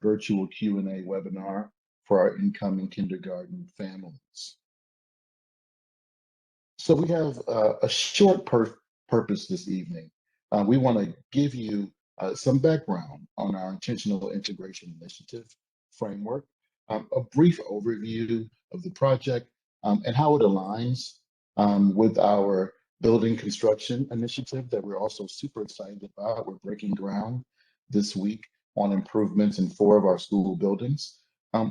virtual Q&A webinar for our incoming kindergarten families. So we have a short purpose this evening. We want to give you some background on our Intentional Integration Initiative framework, a brief overview of the project and how it aligns with our building construction initiative that we're also super excited about. We're breaking ground this week on improvements in 4 of our school buildings.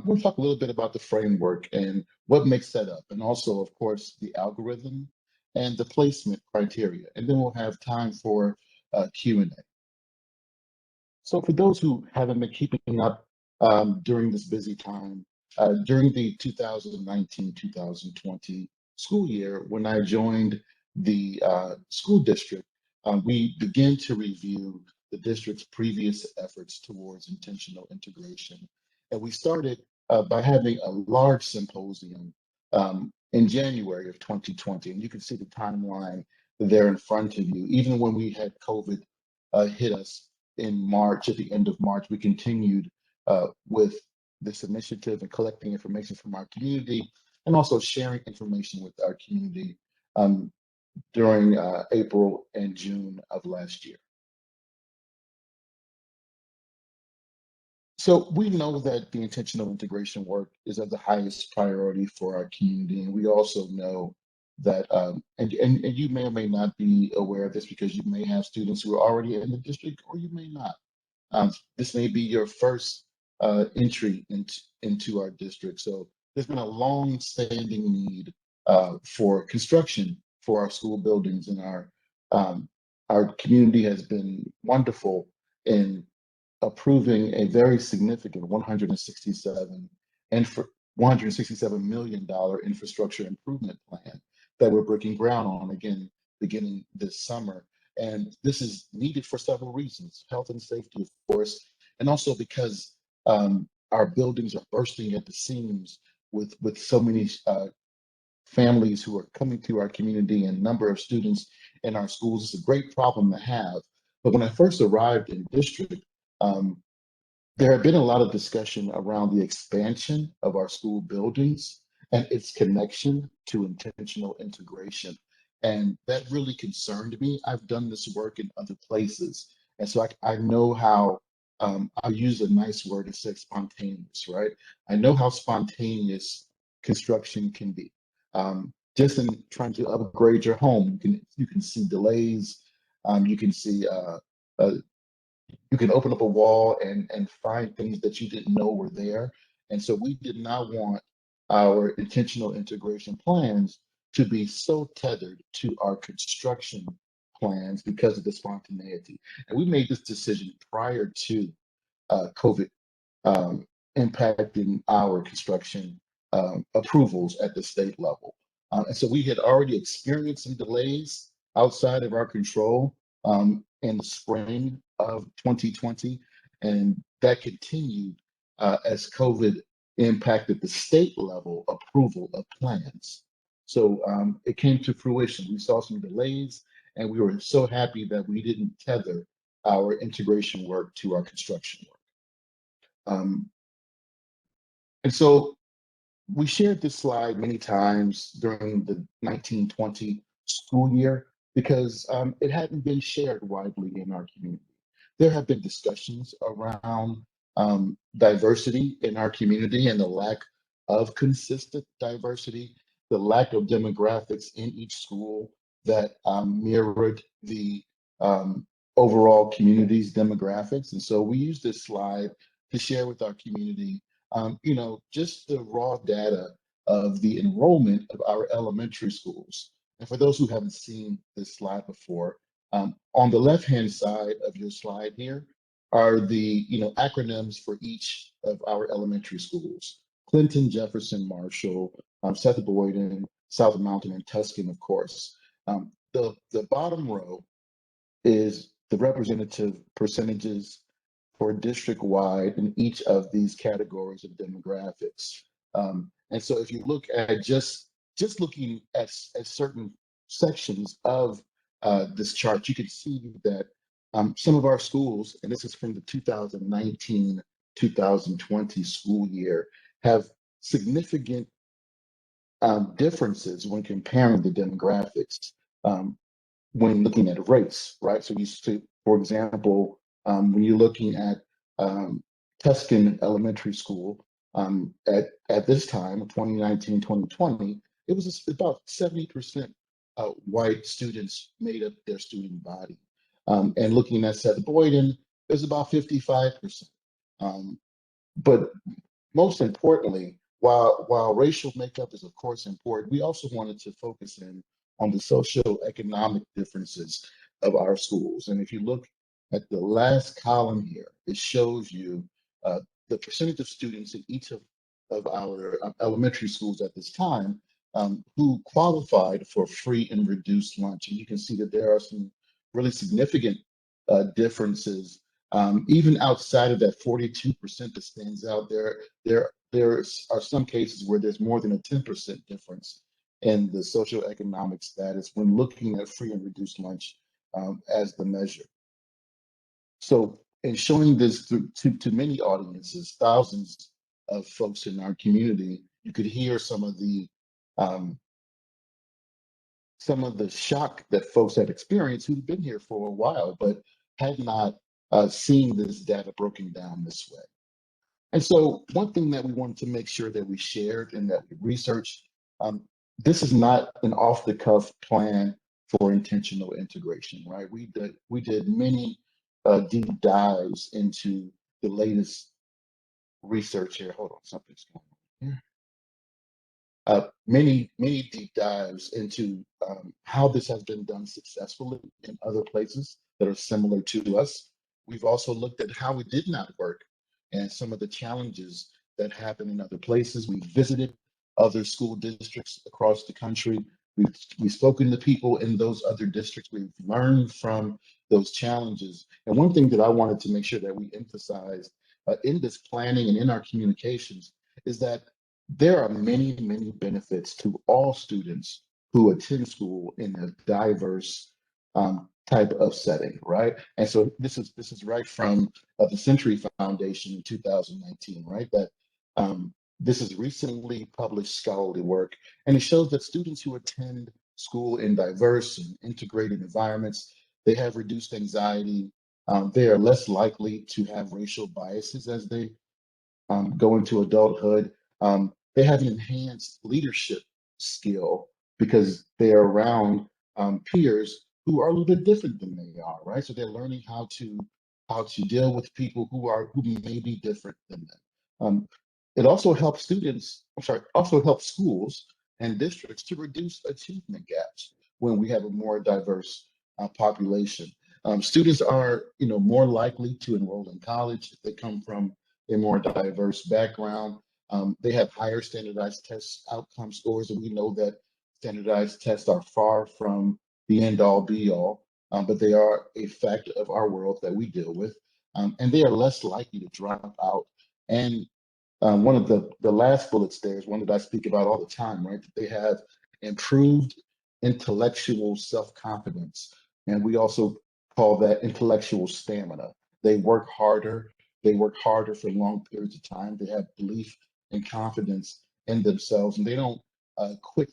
We'll talk a little bit about the framework and what makes that up, and also, of course, the algorithm and the placement criteria. And then we'll have time for Q&A. So for those who haven't been keeping up during this busy time, during the 2019-2020 school year, when I joined the school district, we began to review the district's previous efforts towards intentional integration. And we started by having a large symposium in January of 2020. And you can see the timeline there in front of you. Even when we had COVID hit us in March, at the end of March, we continued with this initiative and collecting information from our community and also sharing information with our community during April and June of last year. So we know that the intentional integration work is of the highest priority for our community. And we also know that, and you may or may not be aware of this because you may have students who are already in the district, or you may not. This may be your first entry into our district. So there's been a long-standing need for construction for our school buildings, and our community has been wonderful in approving a very significant $167 million infrastructure improvement plan that we're breaking ground on again beginning this summer. And this is needed for several reasons: health and safety, of course, and also because our buildings are bursting at the seams with so many families who are coming to our community and number of students in our schools. It's a great problem to have. But when I first arrived in district, there had been a lot of discussion around the expansion of our school buildings and its connection to intentional integration. And that really concerned me. I've done this work in other places. And so I know how, I'll use a nice word, it says spontaneous, right? I know how spontaneous construction can be. Just in trying to upgrade your home, you can see delays. You can see, you can open up a wall and find things that you didn't know were there. And so we did not want our intentional integration plans to be so tethered to our construction plans because of the spontaneity. And we made this decision prior to COVID impacting our construction approvals at the state level. And so we had already experienced some delays outside of our control in the spring of 2020, and that continued as COVID impacted the state level approval of plans. So it came to fruition. We saw some delays, and we were so happy that we didn't tether our integration work to our construction work. And so we shared this slide many times during the 1920 school year because it hadn't been shared widely in our community. There have been discussions around diversity in our community and the lack of consistent diversity, the lack of demographics in each school that mirrored the overall community's demographics. And so we use this slide to share with our community, just the raw data of the enrollment of our elementary schools. And for those who haven't seen this slide before, on the left-hand side of your slide here are the acronyms for each of our elementary schools: Clinton, Jefferson, Marshall, Seth Boyden, South Mountain, and Tuscan, of course. The bottom row is the representative percentages for district-wide in each of these categories of demographics. And so if you look at just looking at certain sections of this chart, you can see that some of our schools, and this is from the 2019 2020 school year have significant differences when comparing the demographics when looking at race, right? So you see, for example, when you're looking at Tuscan Elementary School at this time, 2019, 2020, it was about 70% white students made up their student body. And looking at Seth Boyden, it was about 55%. But most importantly, while racial makeup is of course important, we also wanted to focus in on the socioeconomic differences of our schools. And if you look at the last column here, it shows you the percentage of students in each of our elementary schools at this time who qualified for free and reduced lunch. And you can see that there are some really significant differences even outside of that 42% that stands out there. There are some cases where there's more than a 10% difference in the socioeconomic status when looking at free and reduced lunch as the measure. So in showing this to many audiences, thousands of folks in our community, you could hear some of the shock that folks had experienced who'd been here for a while, but had not seen this data broken down this way. And so one thing that we wanted to make sure that we shared and that we researched, this is not an off-the-cuff plan for intentional integration, right? We did many deep dives into the latest research here. Hold on, something's going on here. Many deep dives into how this has been done successfully in other places that are similar to us. We've also looked at how it did not work and some of the challenges that happen in other places. We've visited other school districts across the country. We've spoken to people in those other districts. We've learned from those challenges. And one thing that I wanted to make sure that we emphasize in this planning and in our communications is that there are many benefits to all students who attend school in a diverse type of setting, right? And so this is right from the Century Foundation in 2019, right? That this is recently published scholarly work, and it shows that students who attend school in diverse and integrated environments, they have reduced anxiety. They are less likely to have racial biases as they go into adulthood. They have an enhanced leadership skill because they are around peers who are a little bit different than they are, right? So they're learning how to deal with people who may be different than them. It also helps also helps schools and districts to reduce achievement gaps when we have a more diverse population. Students are, more likely to enroll in college if they come from a more diverse background. They have higher standardized test outcome scores, and we know that standardized tests are far from the end-all be-all, but they are a fact of our world that we deal with, and they are less likely to drop out. And one of the last bullets there is one that I speak about all the time, right? They have improved intellectual self-confidence, and we also call that intellectual stamina. They work harder. They work harder for long periods of time. They have belief and confidence in themselves, and they don't quit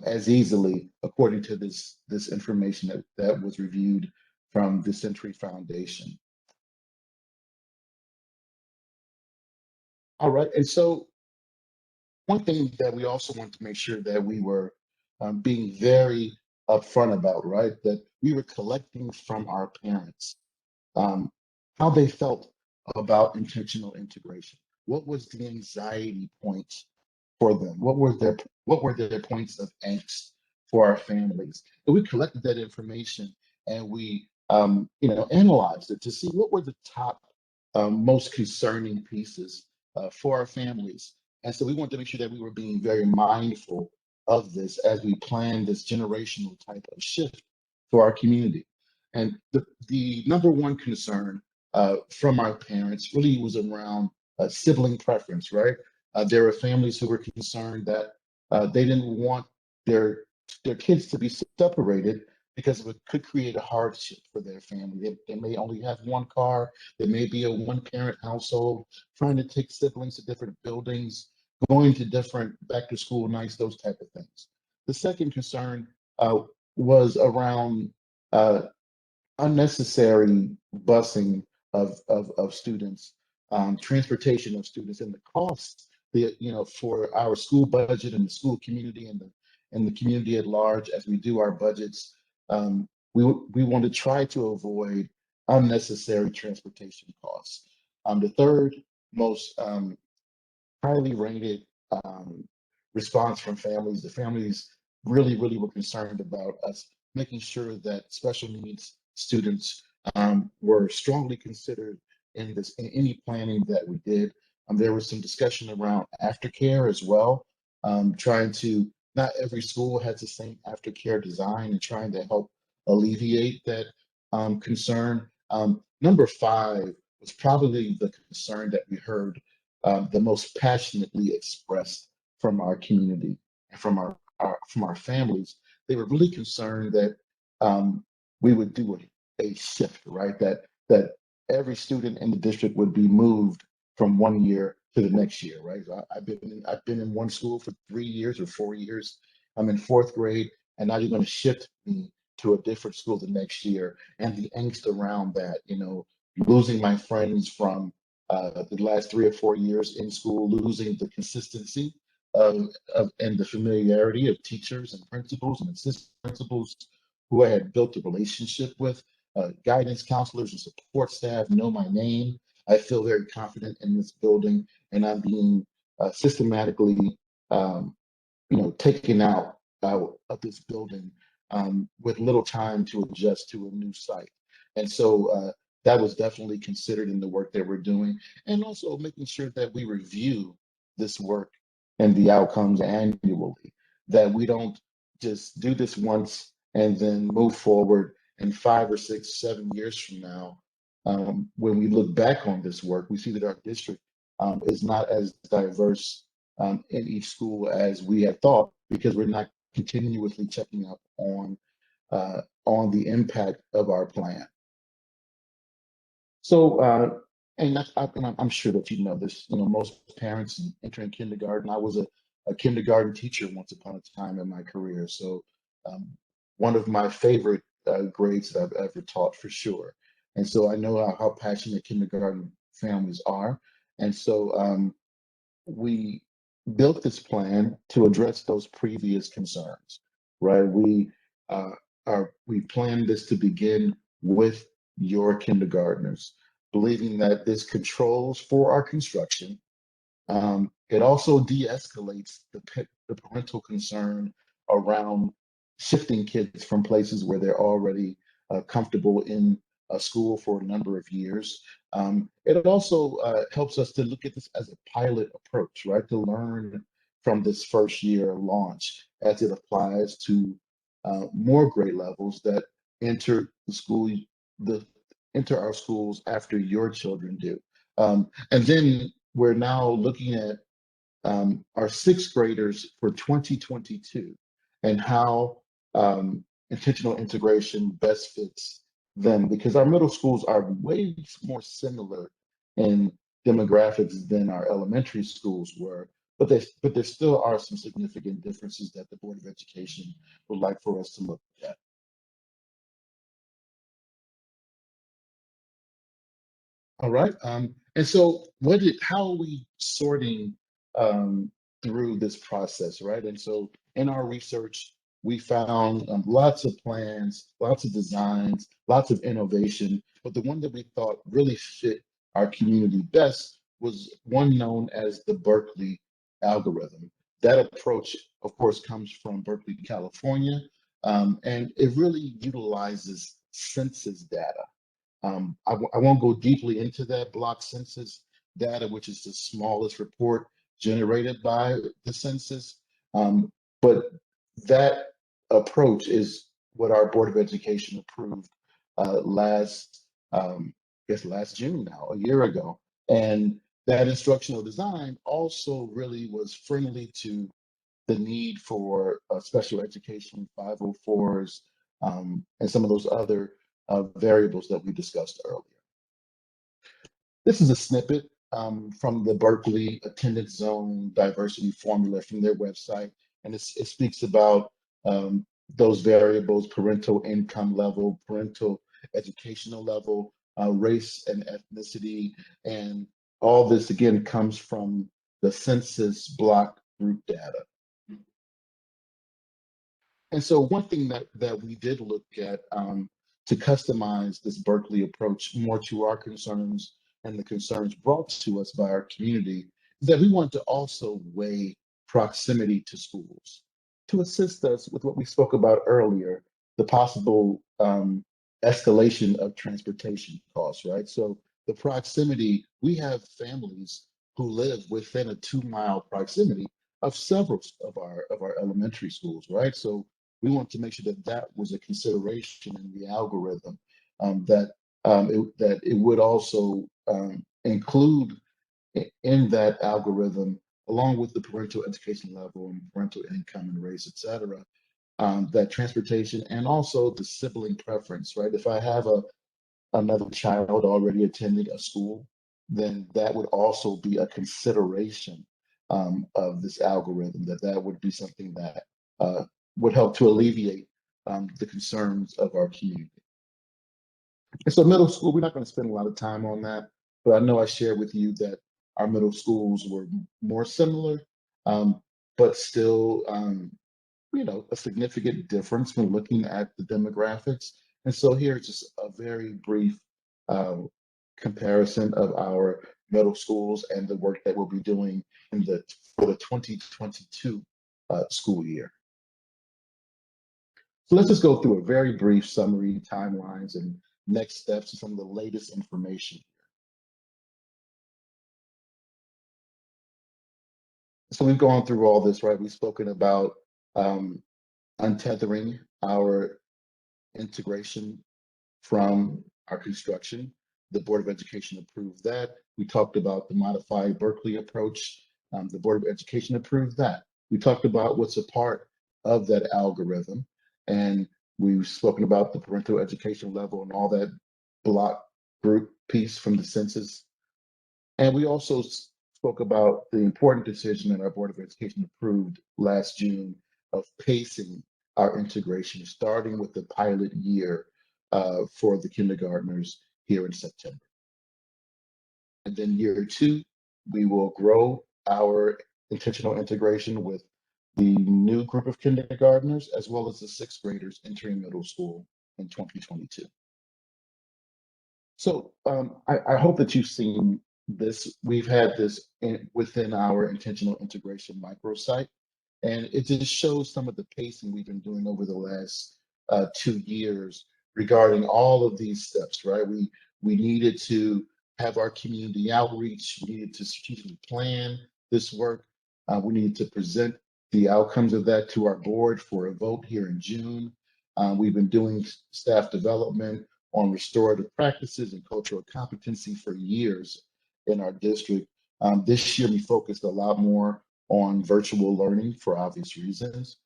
as easily, according to this information that was reviewed from the Century Foundation. All right, and so one thing that we also want to make sure that we were being very upfront about, right, that we were collecting from our parents how they felt about intentional integration. What was the anxiety points for them? What were their points of angst for our families? And we collected that information and we analyzed it to see what were the top most concerning pieces for our families. And so we wanted to make sure that we were being very mindful of this as we plan this generational type of shift for our community. And the number one concern from our parents really was around sibling preference, right? There were families who were concerned that they didn't want their kids to be separated because it could create a hardship for their family. They may only have one car. They may be a one-parent household, trying to take siblings to different buildings, going to different back-to-school nights, those type of things. The second concern was around unnecessary busing of students, transportation of students, and the cost, for our school budget and the school community and the community at large as we do our budgets. We want to try to avoid unnecessary transportation costs. The third most highly rated response from families. The families really were concerned about us making sure that special needs students were strongly considered in any planning that we did. There was some discussion around aftercare as well, trying to, not every school has the same aftercare design, and trying to help alleviate that concern. Number five was probably the concern that we heard the most passionately expressed from our community and from our families. They were really concerned that we would do a shift, right? That every student in the district would be moved from one year to the next year, right? I've been in one school for 3 years or 4 years. I'm in fourth grade, and now you're going to shift me to a different school the next year, and the angst around that, losing my friends from the last 3 or 4 years in school, losing the consistency and the familiarity of teachers and principals and assistant principals who I had built a relationship with. Guidance counselors and support staff know my name. I feel very confident in this building, and I'm being systematically, taken out of this building with little time to adjust to a new site. And so that was definitely considered in the work that we're doing, and also making sure that we review this work and the outcomes annually, that we don't just do this once and then move forward, and 5 or 6, 7 years from now, when we look back on this work, we see that our district is not as diverse in each school as we had thought, because we're not continuously checking up on the impact of our plan. So, and I'm sure that you know this. Most parents entering kindergarten. I was a kindergarten teacher once upon a time in my career. So, one of my favorite grades that I've ever taught, for sure. And so I know how passionate kindergarten families are. And so we built this plan to address those previous concerns, right? We planned this to begin with your kindergartners, believing that this controls for our construction. It also de-escalates the parental concern around shifting kids from places where they're already comfortable in a school for a number of years. It also helps us to look at this as a pilot approach, right? To learn from this first year launch as it applies to more grade levels that enter enter our schools after your children do. And then we're now looking at our sixth graders for 2022 and how intentional integration best fits them, because our middle schools are way more similar in demographics than our elementary schools were, but there still are some significant differences that the Board of Education would like for us to look at. All right. And so how are we sorting through this process, right? And so in our research, we found lots of plans, lots of designs, lots of innovation, but the one that we thought really fit our community best was one known as the Berkeley Algorithm. That approach, of course, comes from Berkeley, California, and it really utilizes census data. I won't go deeply into that block census data, which is the smallest report generated by the census. But that approach is what our Board of Education approved last June now, a year ago. And that instructional design also really was friendly to the need for special education 504s, and some of those other variables that we discussed earlier. This is a snippet from the Berkeley Attendance Zone Diversity Formula from their website, and it speaks about those variables: parental income level, parental educational level, race and ethnicity, and all this again comes from the census block group data. And so one thing that we did look at to customize this Berkeley approach more to our concerns and the concerns brought to us by our community is that we want to also weigh proximity to schools to assist us with what we spoke about earlier, the possible escalation of transportation costs, right? So the proximity, we have families who live within a 2-mile proximity of several of our elementary schools, right? So we want to make sure that that was a consideration in the algorithm, that it would also include in that algorithm, along with the parental education level and parental income and race, et cetera, that transportation and also the sibling preference, right? If I have another child already attending a school, then that would also be a consideration of this algorithm, that would be something that would help to alleviate the concerns of our community. And so middle school, we're not going to spend a lot of time on that, but I know I shared with you that our middle schools were more similar, but still, a significant difference when looking at the demographics. And so here's just a very brief comparison of our middle schools and the work that we'll be doing for the 2022 school year. So let's just go through a very brief summary, timelines, and next steps, and some of the latest information here. So we've gone through all this, right? We've spoken about untethering our integration from our construction. The Board of Education approved that. We talked about the modified Berkeley approach. The Board of Education approved that. We talked about what's a part of that algorithm, and we've spoken about the parental education level and all that block group piece from the census. And we also spoke about the important decision that our Board of Education approved last June of pacing our integration, starting with the pilot year for the kindergartners here in September. And then year 2, we will grow our intentional integration with the new group of kindergartners, as well as the 6th graders entering middle school in 2022. So I hope that you've seen this. We've had this within our intentional integration microsite, and it just shows some of the pacing we've been doing over the last 2 years regarding all of these steps, right? We needed to have our community outreach. We needed to strategically plan this work. We needed to present the outcomes of that to our board for a vote here in June. We've been doing staff development on restorative practices and cultural competency for years in our district. This year, we focused a lot more on virtual learning for obvious reasons.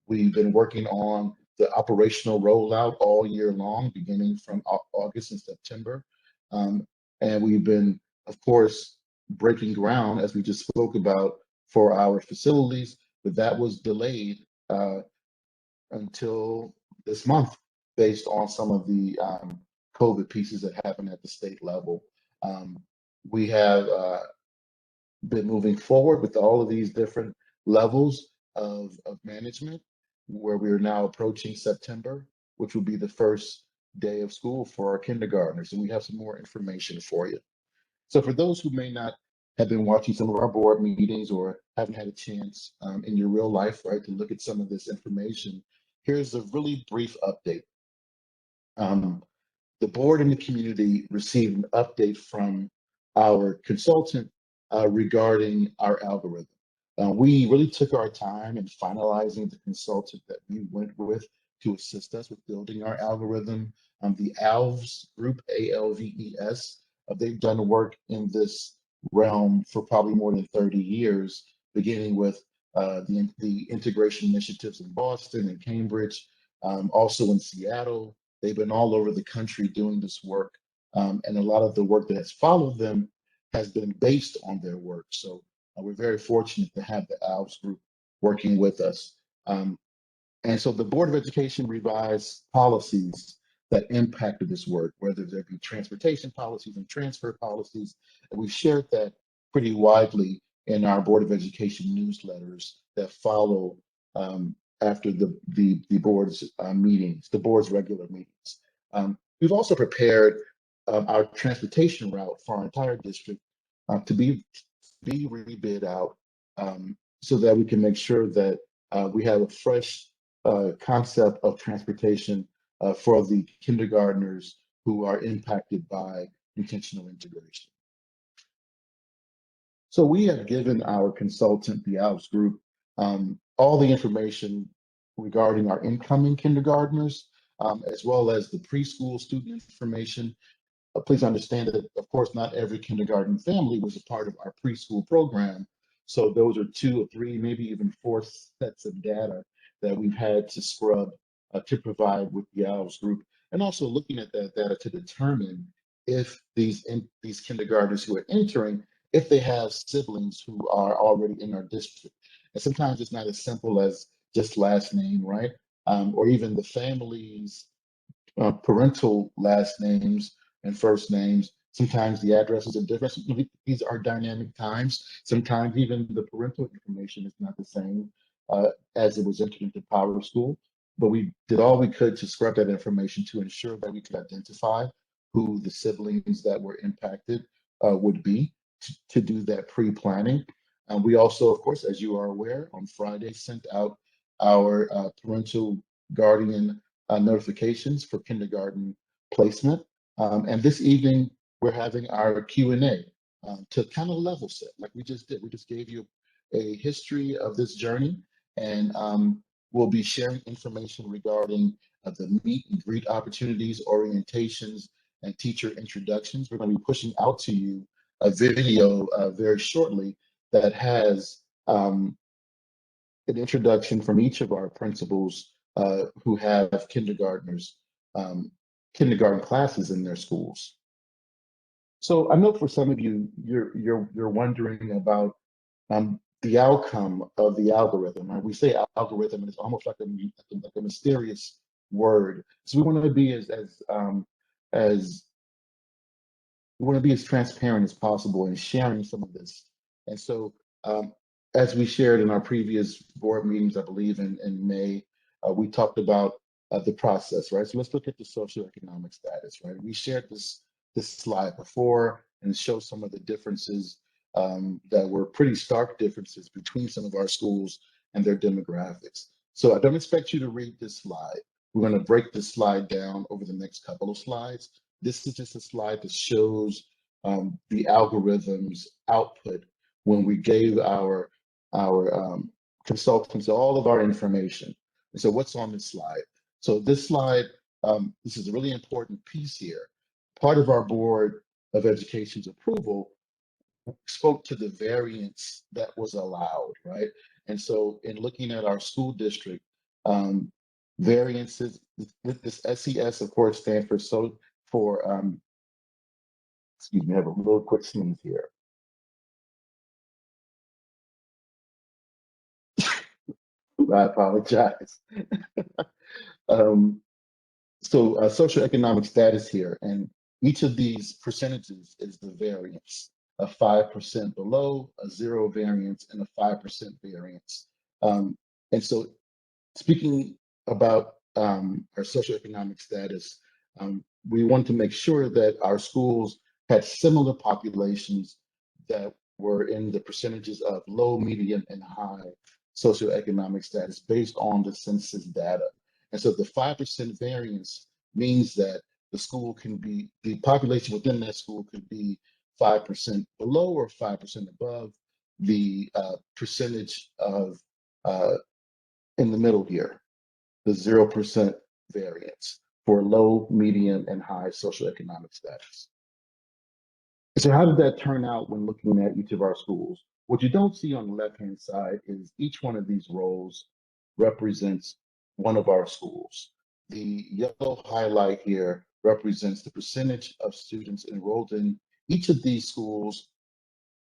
We've been working on the operational rollout all year long, beginning from August and September. And we've been, of course, breaking ground, as we just spoke about, for our facilities, but that was delayed until this month, based on some of the COVID pieces that happened at the state level. We have been moving forward with all of these different levels of management, where we are now approaching September, which will be the first day of school for our kindergartners. And we have some more information for you. So for those who may not have been watching some of our board meetings or haven't had a chance in your real life, right, to look at some of this information, here's a really brief update. The board and the community received an update from our consultant regarding our algorithm. We really took our time in finalizing the consultant that we went with to assist us with building our algorithm. The ALVES group, ALVES, they've done work in this realm for probably more than 30 years, beginning with the integration initiatives in Boston and Cambridge, also in Seattle. They've been all over the country doing this work. And a lot of the work that has followed them has been based on their work. So we're very fortunate to have the ALBS group working with us. And so the Board of Education revised policies that impacted this work, whether there be transportation policies and transfer policies. And we've shared that pretty widely in our Board of Education newsletters that follow after the board's meetings, the board's regular meetings. We've also prepared our transportation route for our entire district to be rebid out so that we can make sure that we have a fresh concept of transportation for the kindergartners who are impacted by intentional integration. So we have given our consultant, the ALBS group, all the information regarding our incoming kindergartners, as well as the preschool student information. Please understand that, of course, not every kindergarten family was a part of our preschool program. So those are 2 or 3, maybe even 4 sets of data that we've had to scrub to provide with the ALBS group, and also looking at that data to determine if these kindergartners who are entering, if they have siblings who are already in our district. And sometimes it's not as simple as just last name, right? Or even the family's parental last names and first names. Sometimes the addresses are different. These are dynamic times. Sometimes even the parental information is not the same as it was entered into PowerSchool. But we did all we could to scrub that information to ensure that we could identify who the siblings that were impacted would be to do that pre-planning. We also, of course, as you are aware, on Friday sent out our parental guardian notifications for kindergarten placement. And this evening, we're having our Q&A to kind of level set, like we just did. We just gave you a history of this journey, and we'll be sharing information regarding the meet and greet opportunities, orientations, and teacher introductions. We're going to be pushing out to you a video very shortly that has an introduction from each of our principals who have kindergarten classes in their schools. So I know for some of you, you're wondering about the outcome of the algorithm. Right? We say algorithm, and it's almost like a mysterious word. So we want to be as transparent as possible in sharing some of this. And so, as we shared in our previous board meetings, I believe in May, we talked about the process, right? So let's look at the socioeconomic status, right? We shared this slide before and show some of the differences that were pretty stark differences between some of our schools and their demographics. So I don't expect you to read this slide. We're going to break this slide down over the next couple of slides. This is just a slide that shows the algorithm's output when we gave our consultants all of our information. And so what's on this slide? So this slide, this is a really important piece here. Part of our Board of Education's approval spoke to the variance that was allowed, right? And so in looking at our school district, variances, this SES, of course, stands for excuse me, I have a little quick sneeze here. I apologize. So socioeconomic status here, and each of these percentages is the variance. A 5% below, a 0 variance, and a 5% variance. And so speaking about our socioeconomic status, we want to make sure that our schools had similar populations that were in the percentages of low, medium, and high socioeconomic status based on the census data. And so the 5% variance means that the population within that school could be 5% below or 5% above the percentage of in the middle here, the 0% variance for low, medium, and high socioeconomic status. So how did that turn out when looking at each of our schools? What you don't see on the left-hand side is each one of these rows represents one of our schools. The yellow highlight here represents the percentage of students enrolled in each of these schools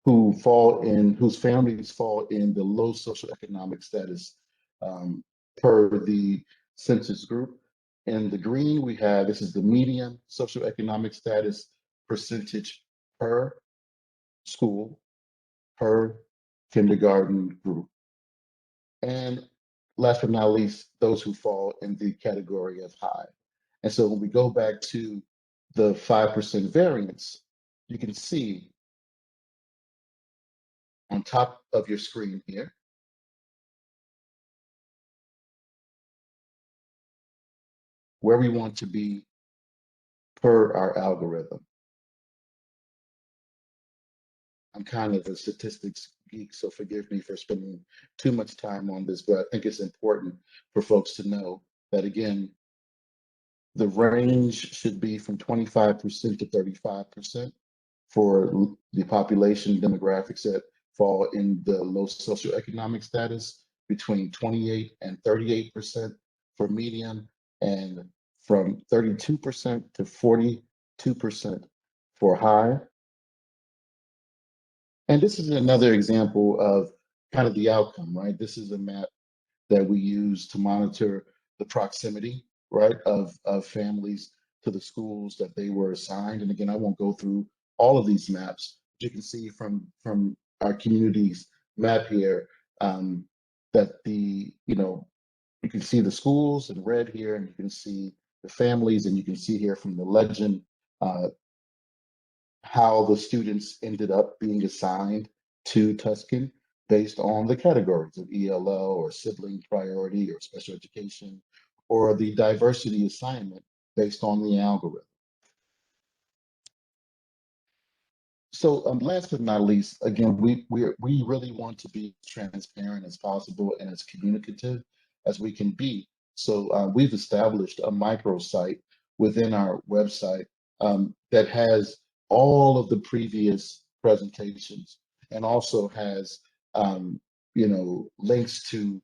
whose families fall in the low socioeconomic status per the census group. In the green, we have, this is the median socioeconomic status percentage per school, per kindergarten group. And last but not least, those who fall in the category of high. And so when we go back to the 5% variance, you can see on top of your screen here, where we want to be per our algorithm. I'm kind of a statistics geek, so forgive me for spending too much time on this, but I think it's important for folks to know that, again, the range should be from 25% to 35% for the population demographics that fall in the low socioeconomic status, between 28 and 38% for medium, and from 32% to 42% for high. And this is another example of kind of the outcome, right? This is a map that we use to monitor the proximity, right, of families to the schools that they were assigned. And again, I won't go through all of these maps. You can see from our community's map here that you can see the schools in red here, and you can see the families, and you can see here from the legend how the students ended up being assigned to Tuscan based on the categories of ELL or sibling priority or special education, or the diversity assignment based on the algorithm. So last but not least, again, we really want to be as transparent as possible and as communicative as we can be. So we've established a microsite within our website that has all of the previous presentations, and also has links to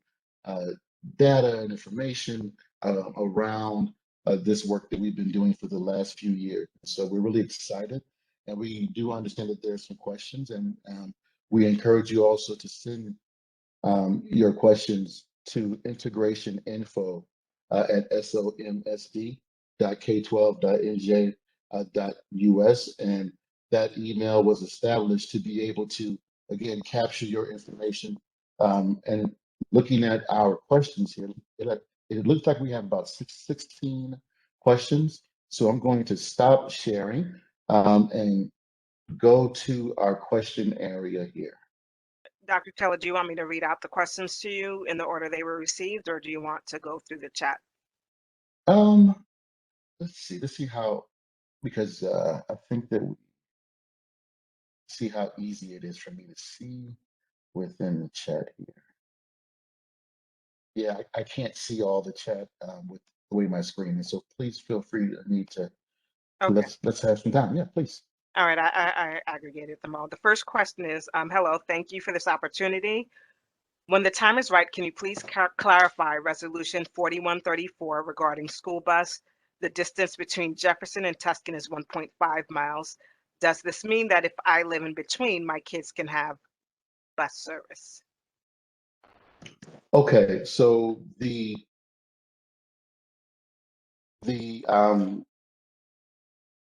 data and information around this work that we've been doing for the last few years. So we're really excited, and we do understand that there are some questions, and we encourage you also to send your questions to integrationinfo at somsd.k12.nj.us, and that email was established to be able to, again, capture your information. And looking at our questions here, it looks like we have about 16 questions. So I'm going to stop sharing and go to our question area here. Dr. Keller, do you want me to read out the questions to you in the order they were received, or do you want to go through the chat? Let's see how, because I think that we see how easy it is for me to see within the chat here. Yeah, I can't see all the chat with the way my screen is, so please feel free to Okay. let's have some time. Yeah, please. All right, I aggregated them all. The first question is, hello, thank you for this opportunity. When the time is right, can you please clarify Resolution 4134 regarding school bus? The distance between Jefferson and Tuscan is 1.5 miles. Does this mean that if I live in between, my kids can have bus service? Okay, so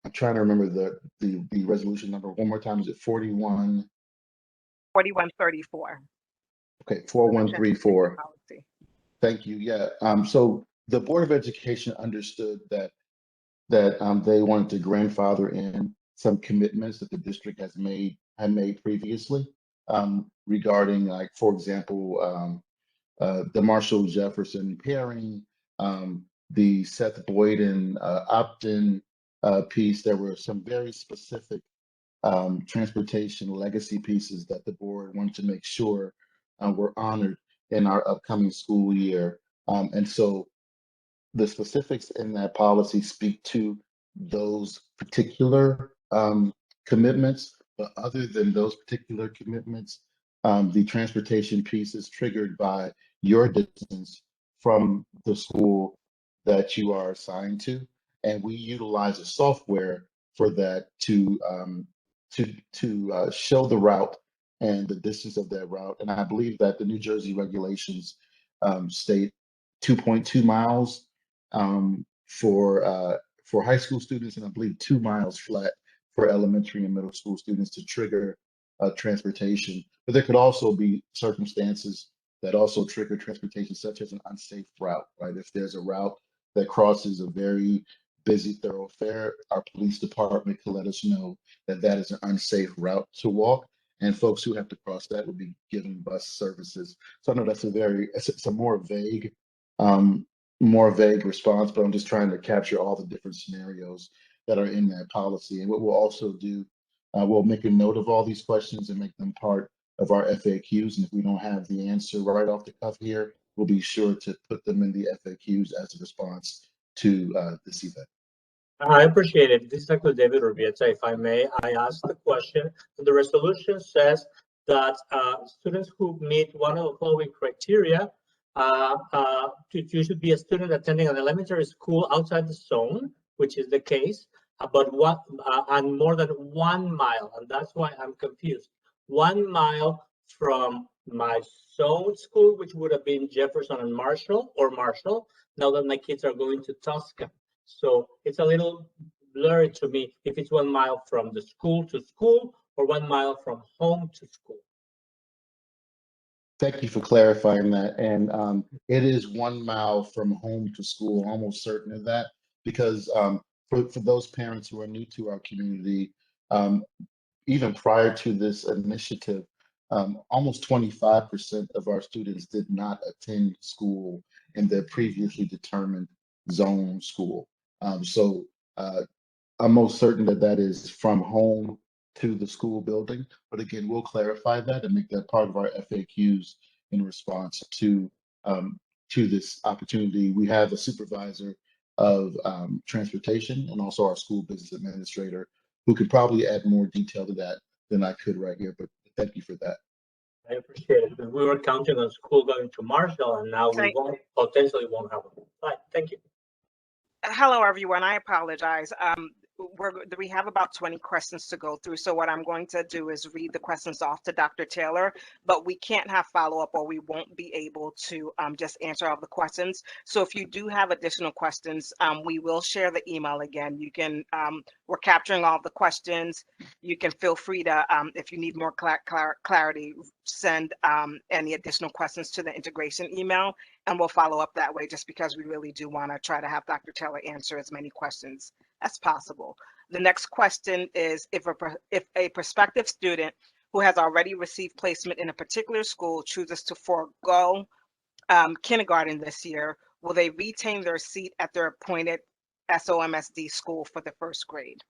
I'm trying to remember the resolution number one more time. Is it 41? 4134. Okay, 4134. Thank you. Yeah. So the Board of Education understood that they wanted to grandfather in some commitments that the district had made previously regarding, like, for example, the Marshall Jefferson pairing, the Seth Boyden opt-in piece. There were some very specific transportation legacy pieces that the board wanted to make sure were honored in our upcoming school year. And so the specifics in that policy speak to those particular commitments, but other than those particular commitments, the transportation piece is triggered by your distance from the school that you are assigned to, and we utilize a software for that to show the route and the distance of that route. And I believe that the New Jersey regulations state 2.2 miles for high school students, and I believe 2 miles flat for elementary and middle school students to trigger transportation. But there could also be circumstances that also trigger transportation, such as an unsafe route, right? If there's a route that crosses a very busy thoroughfare, our police department can let us know that that is an unsafe route to walk, and folks who have to cross that would be given bus services. So I know that's it's a um, more vague response, but I'm just trying to capture all the different scenarios that are in that policy. And what we'll also do, we'll make a note of all these questions and make them part of our FAQs. And if we don't have the answer right off the cuff here, we'll be sure to put them in the FAQs as a response to this event. I appreciate it. This is actually David Urbieta. If I may, I asked the question. The resolution says that students who meet one of the following criteria, you should be a student attending an elementary school outside the zone, which is the case, but and more than 1 mile, and that's why I'm confused. 1 mile from my zone school, which would have been Jefferson and Marshall, now that my kids are going to Tosca. So it's a little blurry to me if it's 1 mile from the school to school or 1 mile from home to school. Thank you for clarifying that. And it is 1 mile from home to school, almost certain of that, because for those parents who are new to our community, even prior to this initiative, almost 25% of our students did not attend school in their previously determined zone school. So I'm most certain that that is from home to the school building. But again, we'll clarify that and make that part of our FAQs in response to this opportunity. We have a supervisor of transportation and also our school business administrator who could probably add more detail to that than I could right here. But thank you for that. I appreciate it. We were counting on school going to Marshall, and now we potentially won't have them. Right. Thank you. Hello, everyone. I apologize. We have about 20 questions to go through. So what I'm going to do is read the questions off to Dr. Taylor, but we can't have follow-up or we won't be able to just answer all the questions. So if you do have additional questions, we will share the email again. You can, we're capturing all the questions. You can feel free to, if you need more clarity, send any additional questions to the integration email, and we'll follow up that way, just because we really do want to try to have Dr. Taylor answer as many questions as possible. The next question is, if a prospective student who has already received placement in a particular school chooses to forego kindergarten this year, will they retain their seat at their appointed SOMSD school for the first grade?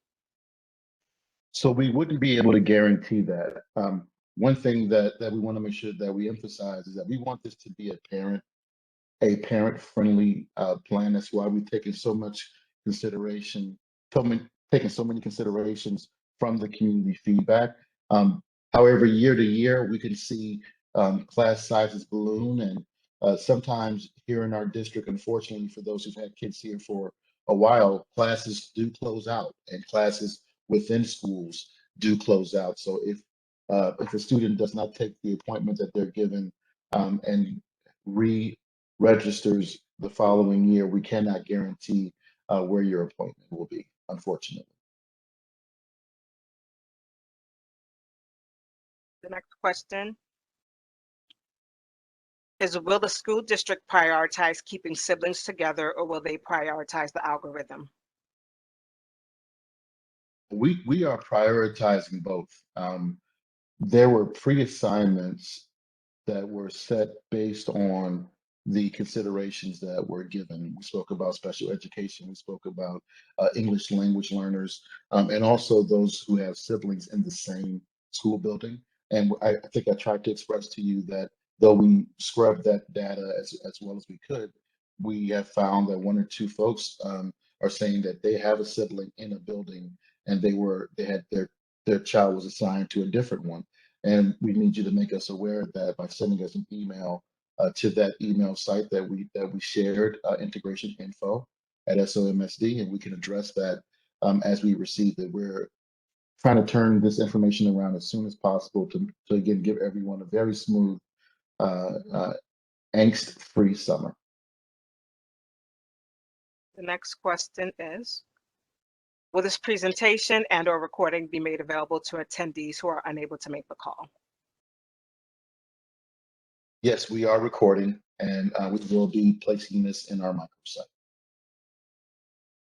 So we wouldn't be able to guarantee that. One thing that we want to make sure that we emphasize is that we want this to be a parent-friendly plan. That's why we've taken so much consideration, taking so many considerations from the community feedback. However, year to year, we can see class sizes balloon, and sometimes here in our district, unfortunately, for those who've had kids here for a while, classes do close out, and classes within schools do close out. So if a student does not take the appointment that they're given and registers the following year, we cannot guarantee where your appointment will be, unfortunately. The next question is, will the school district prioritize keeping siblings together, or will they prioritize the algorithm? We are prioritizing both. There were pre-assignments that were set based on the considerations that were given. We spoke about special education, we spoke about English language learners, and also those who have siblings in the same school building. And I think I tried to express to you that though we scrubbed that data as well as we could, we have found that 1 or 2 folks are saying that they have a sibling in a building and they had their child was assigned to a different one. And we need you to make us aware of that by sending us an email to that email site that we shared, integration info at SOMSD, and we can address that as we receive it. We're trying to turn this information around as soon as possible to again give everyone a very smooth, angst-free summer. The next question is, will this presentation and/or recording be made available to attendees who are unable to make the call? Yes, we are recording, and we will be placing this in our microsite.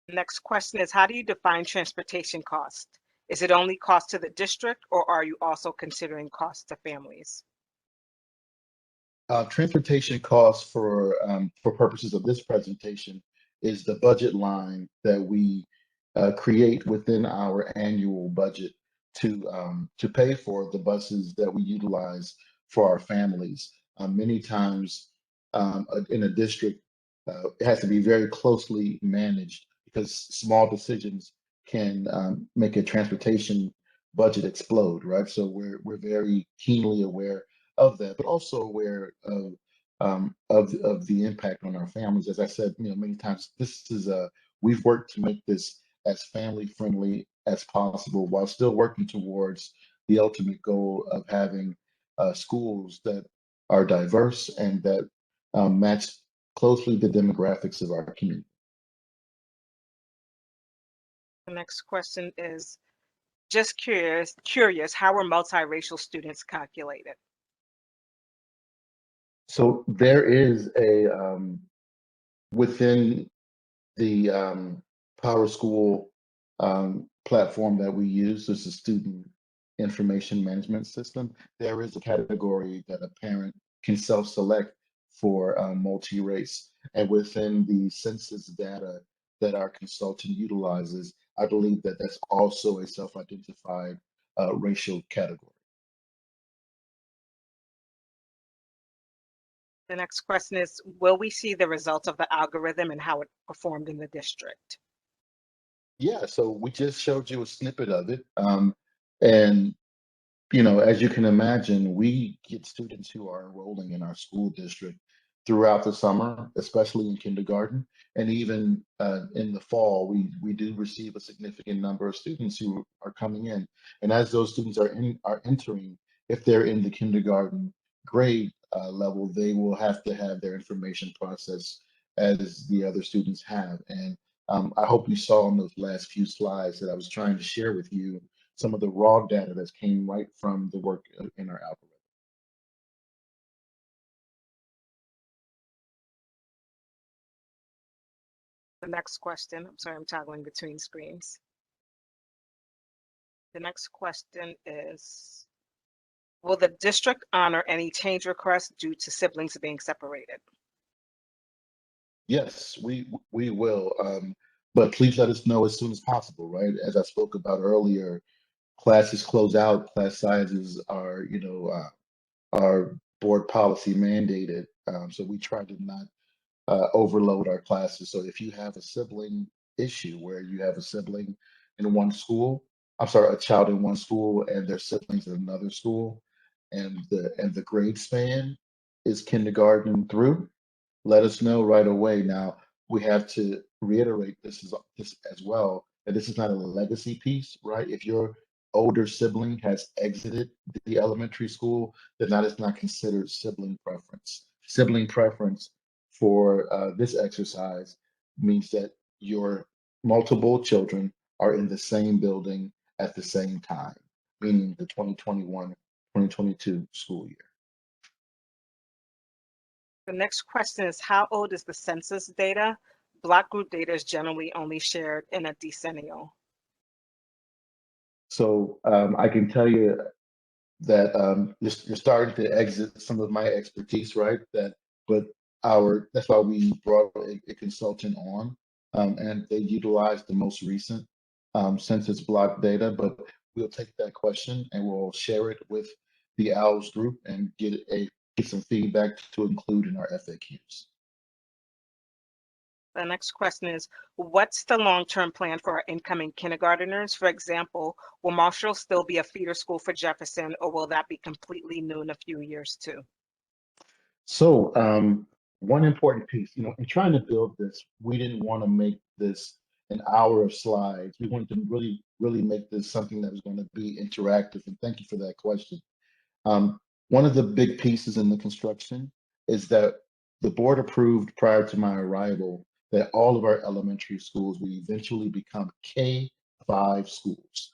The next question is, how do you define transportation cost? Is it only cost to the district, or are you also considering cost to families? Transportation costs for purposes of this presentation is the budget line that we create within our annual budget to pay for the buses that we utilize for our families. Many times in a district, it has to be very closely managed because small decisions can make a transportation budget explode, right? So we're very keenly aware of that, but also aware of the impact on our families. As I said, many times, we've worked to make this as family friendly as possible while still working towards the ultimate goal of having schools that are diverse and that match closely the demographics of our community. The next question is, just curious, how are multiracial students calculated? So there is within the Power School platform that we use, this is Student Information Management System. There is a category that a parent can self-select for multi-race. And within the census data that our consultant utilizes, I believe that that's also a self-identified racial category. The next question is, will we see the results of the algorithm and how it performed in the district? Yeah, so we just showed you a snippet of it. And, as you can imagine, we get students who are enrolling in our school district throughout the summer, especially in kindergarten. And even in the fall, we do receive a significant number of students who are coming in. And as those students are entering, if they're in the kindergarten grade level, they will have to have their information processed as the other students have. And I hope you saw in those last few slides that I was trying to share with you some of the raw data that came right from the work in our algorithm. The next question, I'm sorry, I'm toggling between screens. The next question is, will the district honor any change requests due to siblings being separated? Yes, we will, but please let us know as soon as possible, right? As I spoke about earlier, classes close out, class sizes are, are board policy mandated. So we try to not overload our classes. So if you have a sibling issue where you have a sibling in one school, I'm sorry, a child in one school and their siblings in another school, and the grade span is kindergarten through, let us know right away. Now, we have to reiterate this as well, that this is not a legacy piece, right? If your older sibling has exited the elementary school, then that is not considered sibling preference. Sibling preference for this exercise means that your multiple children are in the same building at the same time, meaning the 2021-2022 school year. The next question is, how old is the census data? Block group data is generally only shared in a decennial. So I can tell you that you're starting to exit some of my expertise, right? But that's why we brought a consultant on, and they utilized the most recent census block data. But we'll take that question and we'll share it with the OWLS group and get some feedback to include in our FAQs. The next question is, what's the long-term plan for our incoming kindergarteners? For example, will Marshall still be a feeder school for Jefferson, or will that be completely new in a few years too? So one important piece, in trying to build this, we didn't want to make this an hour of slides. We wanted to really, really make this something that was going to be interactive. And thank you for that question. One of the big pieces in the construction is that the board approved prior to my arrival that all of our elementary schools will eventually become K-5 schools.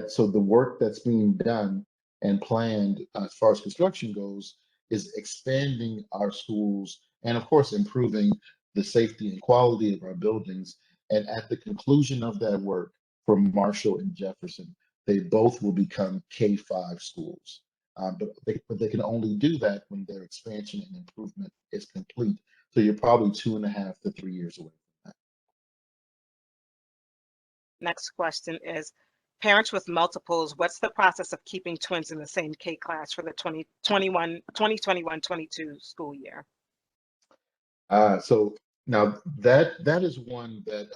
So the work that's being done and planned as far as construction goes is expanding our schools and of course improving the safety and quality of our buildings. And at the conclusion of that work for Marshall and Jefferson, they both will become K-5 schools. But they can only do that when their expansion and improvement is complete. So you're probably 2.5 to 3 years away from that. Next question is, parents with multiples, what's the process of keeping twins in the same K class for the 2021-22 school year? So now that is one that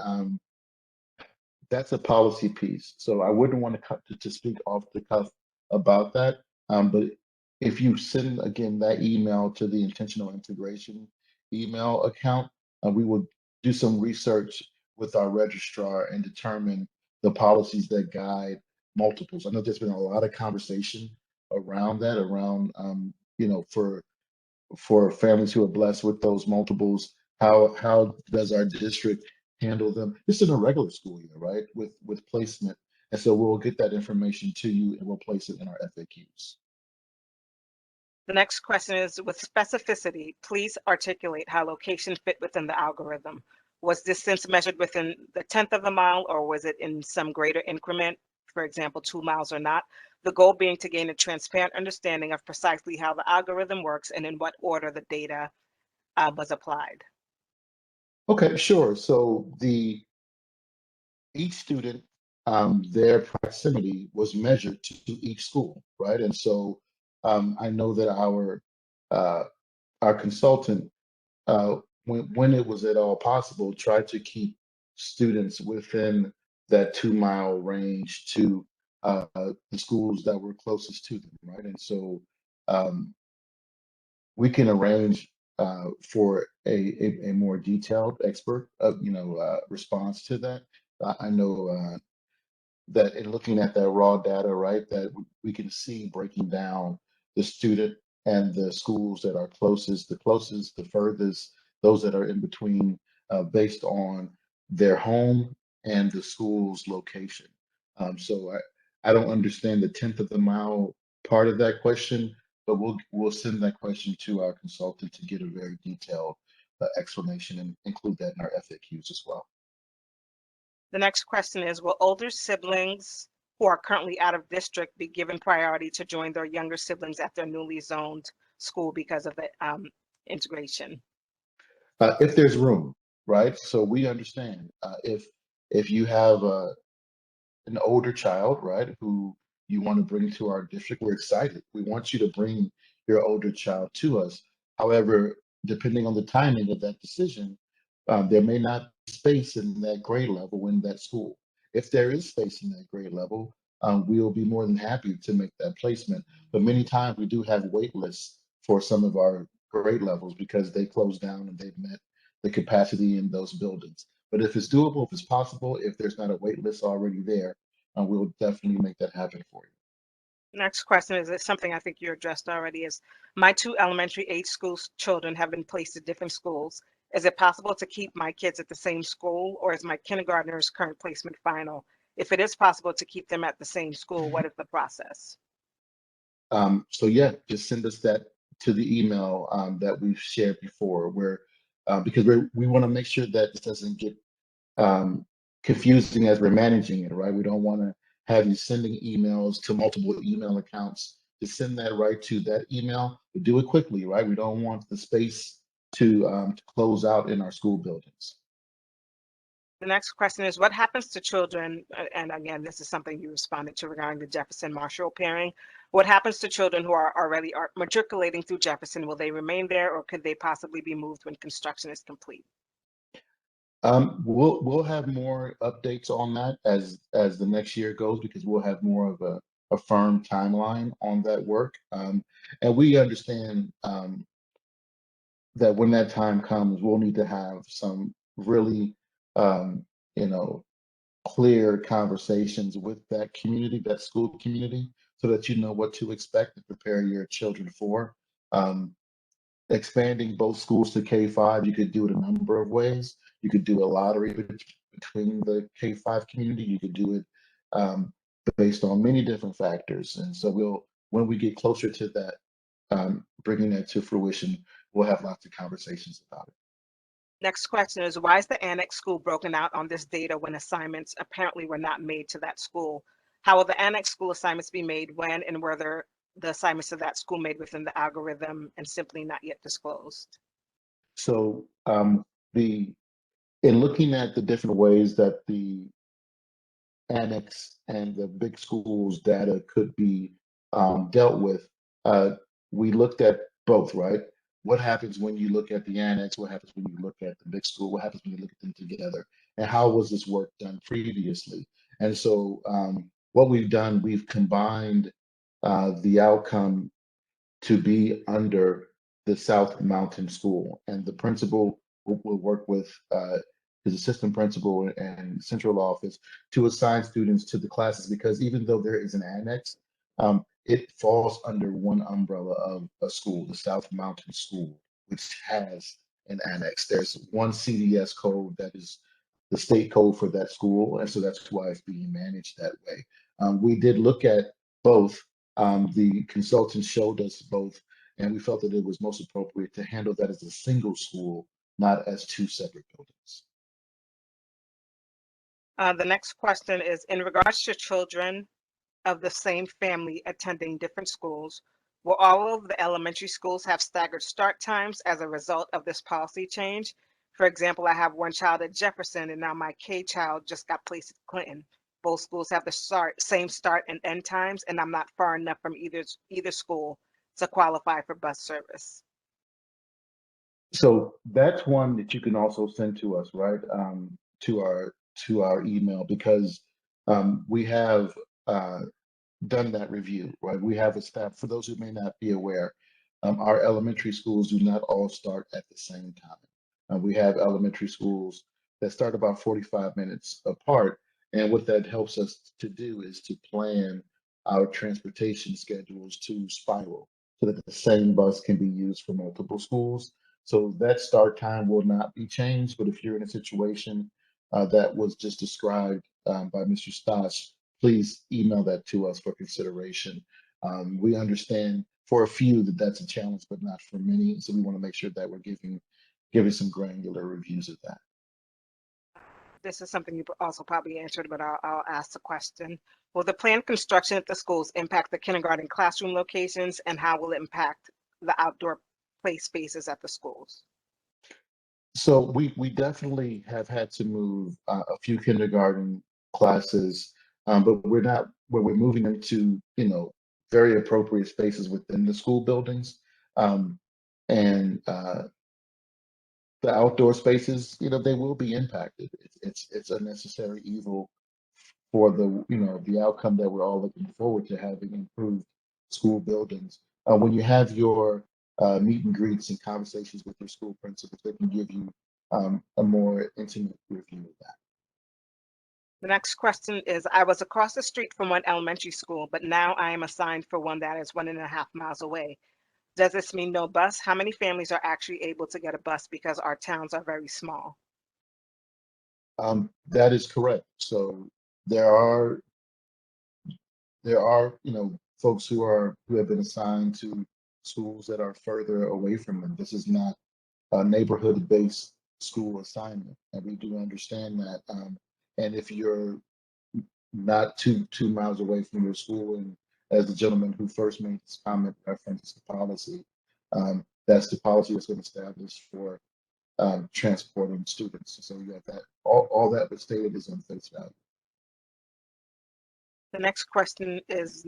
that's a policy piece. So I wouldn't want to speak off the cuff about that. But if you send again that email to the intentional integration email account, we will do some research with our registrar and determine the policies that guide multiples. I know there's been a lot of conversation around that, for families who are blessed with those multiples, how does our district handle them? Just in a regular school year, right? With placement. And so we'll get that information to you and we'll place it in our FAQs. The next question is, with specificity, please articulate how location fit within the algorithm. Was distance measured within the 10th of a mile, or was it in some greater increment, for example, 2 miles or not? The goal being to gain a transparent understanding of precisely how the algorithm works and in what order the data was applied. Okay, sure. So each student, their proximity was measured to each school, right? And so I know that our consultant, when it was at all possible, tried to keep students within that 2 mile range to the schools that were closest to them, right? And so we can arrange for a more detailed expert, response to that. I know that in looking at that raw data, right, that we can see breaking down the student and the schools that are closest, the furthest, those that are in between, based on their home and the school's location. So I don't understand the 10th of the mile part of that question, but we'll send that question to our consultant to get a very detailed explanation and include that in our FAQs as well. The next question is, will older siblings who are currently out of district be given priority to join their younger siblings at their newly zoned school because of the integration? If there's room, right? So we understand if you have an older child, right, who you want to bring to our district, we're excited. We want you to bring your older child to us. However, depending on the timing of that decision, there may not be space in that grade level in that school. If there is space in that grade level, we'll be more than happy to make that placement. But many times we do have wait lists for some of our grade levels because they closed down and they've met the capacity in those buildings. But if it's doable, if it's possible, if there's not a wait list already there, we'll definitely make that happen for you. Next question is something I think you addressed already, is my 2 elementary age school children have been placed at different schools. Is it possible to keep my kids at the same school, or is my kindergartner's current placement final? If it is possible to keep them at the same school, what is the process? So yeah, just send us that to the email that we've shared before, because we want to make sure that this doesn't get confusing as we're managing it, right? We don't want to have you sending emails to multiple email accounts. Just send that right to that email, but do it quickly, right? We don't want the space to close out in our school buildings. The next question is, what happens to children, and again, this is something you responded to regarding the Jefferson Marshall pairing. What happens to children who are already matriculating through Jefferson? Will they remain there, or could they possibly be moved when construction is complete? We'll have more updates on that as the next year goes, because we'll have more of a firm timeline on that work. And we understand that when that time comes, we'll need to have some really, you know, clear conversations with that community, that school community, so that you know what to expect and prepare your children for. Um, Expanding both schools to K-5, you could do it a number of ways. You could do a lottery between the K-5 community. You could do it based on many different factors. And so when we get closer to that, bringing that to fruition, we'll have lots of conversations about it. Next question is, why is the annex school broken out on this data when assignments apparently were not made to that school? How will the annex school assignments be made when and whether the assignments to that school made within the algorithm and simply not yet disclosed? So in looking at the different ways that the annex and the big schools data could be dealt with, we looked at both, right? What happens when you look at the annex? What happens when you look at the big school? What happens when you look at them together? And how was this work done previously? And so what we've done, we've combined the outcome to be under the South Mountain School. And the principal will work with his assistant principal and central office to assign students to the classes, because even though there is an annex, it falls under one umbrella of a school, the South Mountain School, which has an annex. There's one CDS code that is the state code for that school, and so that's why it's being managed that way. We did look at both. The consultants showed us both, and we felt that it was most appropriate to handle that as a single school, not as two separate buildings. The next question is, in regards to children of the same family attending different schools, will all of the elementary schools have staggered start times as a result of this policy change? For example, I have one child at Jefferson and now my K child just got placed at Clinton. Both schools have the same start and end times, and I'm not far enough from either school to qualify for bus service. So that's one that you can also send to us, right? To our email, because we have done that review, right? We have a staff, for those who may not be aware, our elementary schools do not all start at the same time. We have elementary schools that start about 45 minutes apart. And what that helps us to do is to plan our transportation schedules to spiral so that the same bus can be used for multiple schools. So that start time will not be changed, but if you're in a situation that was just described by Mr. Stosh, please email that to us for consideration. We understand for a few that that's a challenge, but not for many. So we want to make sure that we're giving some granular reviews of that. This is something you also probably answered, but I'll ask the question. Will the planned construction at the schools impact the kindergarten classroom locations, and how will it impact the outdoor play spaces at the schools? So we definitely have had to move a few kindergarten classes, but we're moving them to, very appropriate spaces within the school buildings. And the outdoor spaces, they will be impacted. It's a necessary evil for the outcome that we're all looking forward to, having improved school buildings. When you have your meet and greets and conversations with your school principals, they can give you a more intimate review of that. The next question is, I was across the street from one elementary school, but now I am assigned for one that is 1.5 miles away. Does this mean no bus? How many families are actually able to get a bus because our towns are very small? That is correct. So there are folks who have been assigned to schools that are further away from them. This is not a neighborhood-based school assignment, and we do understand that. And if you're not two miles away from your school, and as the gentleman who first made this comment references the policy, that's the policy that's been established for transporting students. So you have that. All that was stated is on face value. The next question is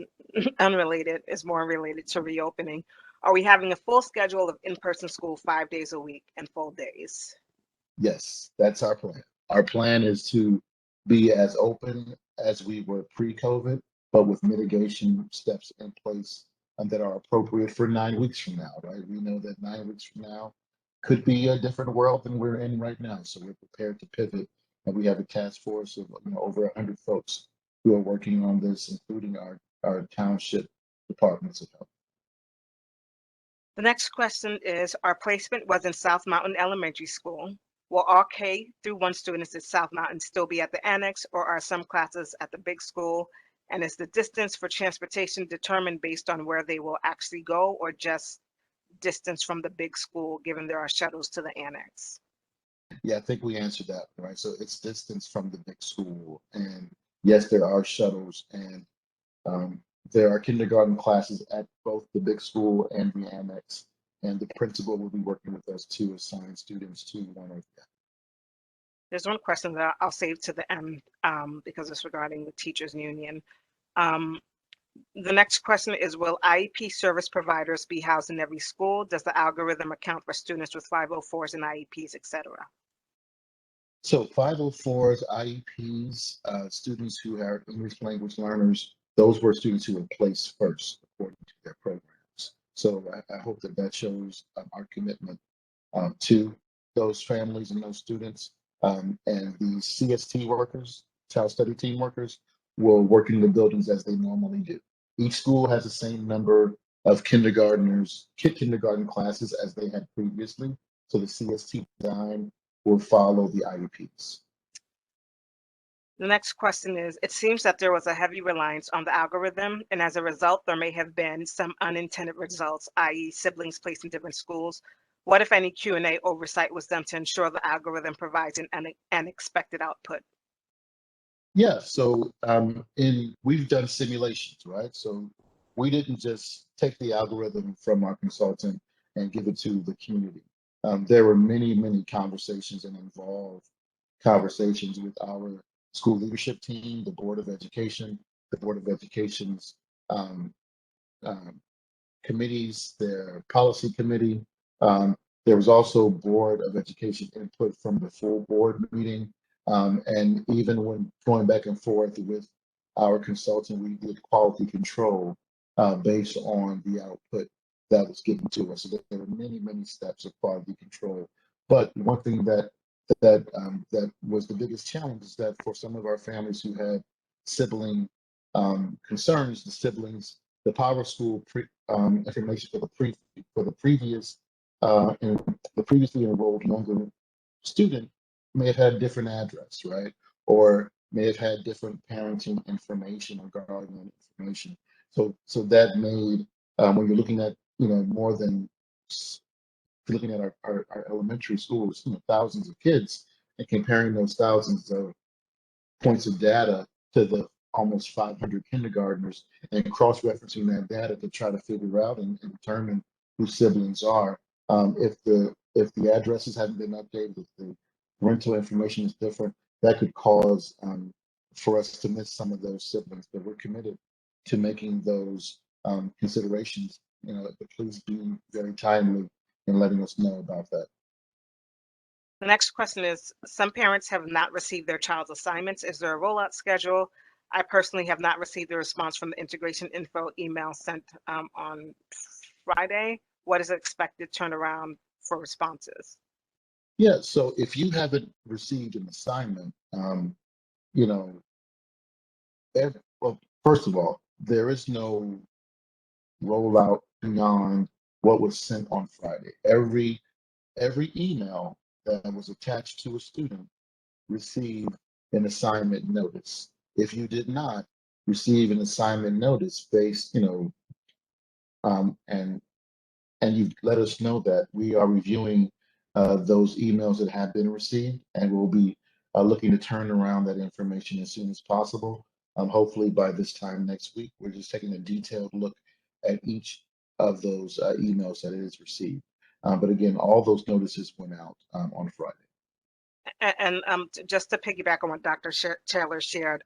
unrelated, is more related to reopening. Are we having a full schedule of in-person school 5 days a week and full days? Yes, that's our plan. Our plan is to be as open as we were pre-COVID, but with mitigation steps in place that are appropriate for 9 weeks from now, right? We know that 9 weeks from now, could be a different world than we're in right now. So we're prepared to pivot, and we have a task force of over 100 folks who are working on this, including our township departments of health. The next question is, our placement was in South Mountain Elementary School. Will all K-1 students at South Mountain still be at the annex, or are some classes at the big school? And is the distance for transportation determined based on where they will actually go, or just distance from the big school, given there are shuttles to the annex? Yeah, I think we answered that, right? So it's distance from the big school. And yes, there are shuttles, and there are kindergarten classes at both the big school and the annex. And the principal will be working with us to assign students to one of them. There's one question that I'll save to the end because it's regarding the teachers union. The next question is, will IEP service providers be housed in every school? Does the algorithm account for students with 504s and IEPs, et cetera? So 504s, IEPs, students who are English language learners, those were students who were placed first according to their programs. So I hope that shows our commitment to those families and those students. And the CST workers, child study team workers, will work in the buildings as they normally do. Each school has the same number of kindergarten classes as they had previously. So the CST design will follow the IEPs. The next question is, it seems that there was a heavy reliance on the algorithm, and as a result, there may have been some unintended results, i.e. siblings placed in different schools. What, if any, Q&A oversight was done to ensure the algorithm provides an expected output? Yeah, so we've done simulations, right? So we didn't just take the algorithm from our consultant and give it to the community. There were many, many conversations and involved conversations with our school leadership team, the Board of Education, the Board of Education's committees, their policy committee. There was also Board of Education input from the full board meeting. And even when going back and forth with our consultant, we did quality control based on the output that was given to us. So there were many, many steps of quality control. But one thing that was the biggest challenge is that for some of our families who had sibling concerns, the Power School information for the previous and the previously enrolled younger student may have had different address, right? Or may have had different parenting information or guardian information. So that made when you're looking at more than looking at our elementary schools, thousands of kids, and comparing those thousands of points of data to the almost 500 kindergartners, and cross-referencing that data to try to figure out and determine who siblings are. If the addresses haven't been updated, if the rental information is different, that could cause for us to miss some of those siblings. But we're committed to making those considerations. But please be very timely in letting us know about that. The next question is, some parents have not received their child's assignments. Is there a rollout schedule? I personally have not received a response from the integration info email sent on Friday. What is the expected turnaround for responses? Yeah, so if you haven't received an assignment, well, first of all, there is no rollout beyond what was sent on Friday. Every email that was attached to a student received an assignment notice. If you did not receive an assignment notice based, and you've let us know that, we are reviewing those emails that have been received, and we'll be looking to turn around that information as soon as possible. Hopefully by this time next week. We're just taking a detailed look at each of those emails that it is received. But again, all those notices went out on Friday. And just to piggyback on what Dr. Taylor shared,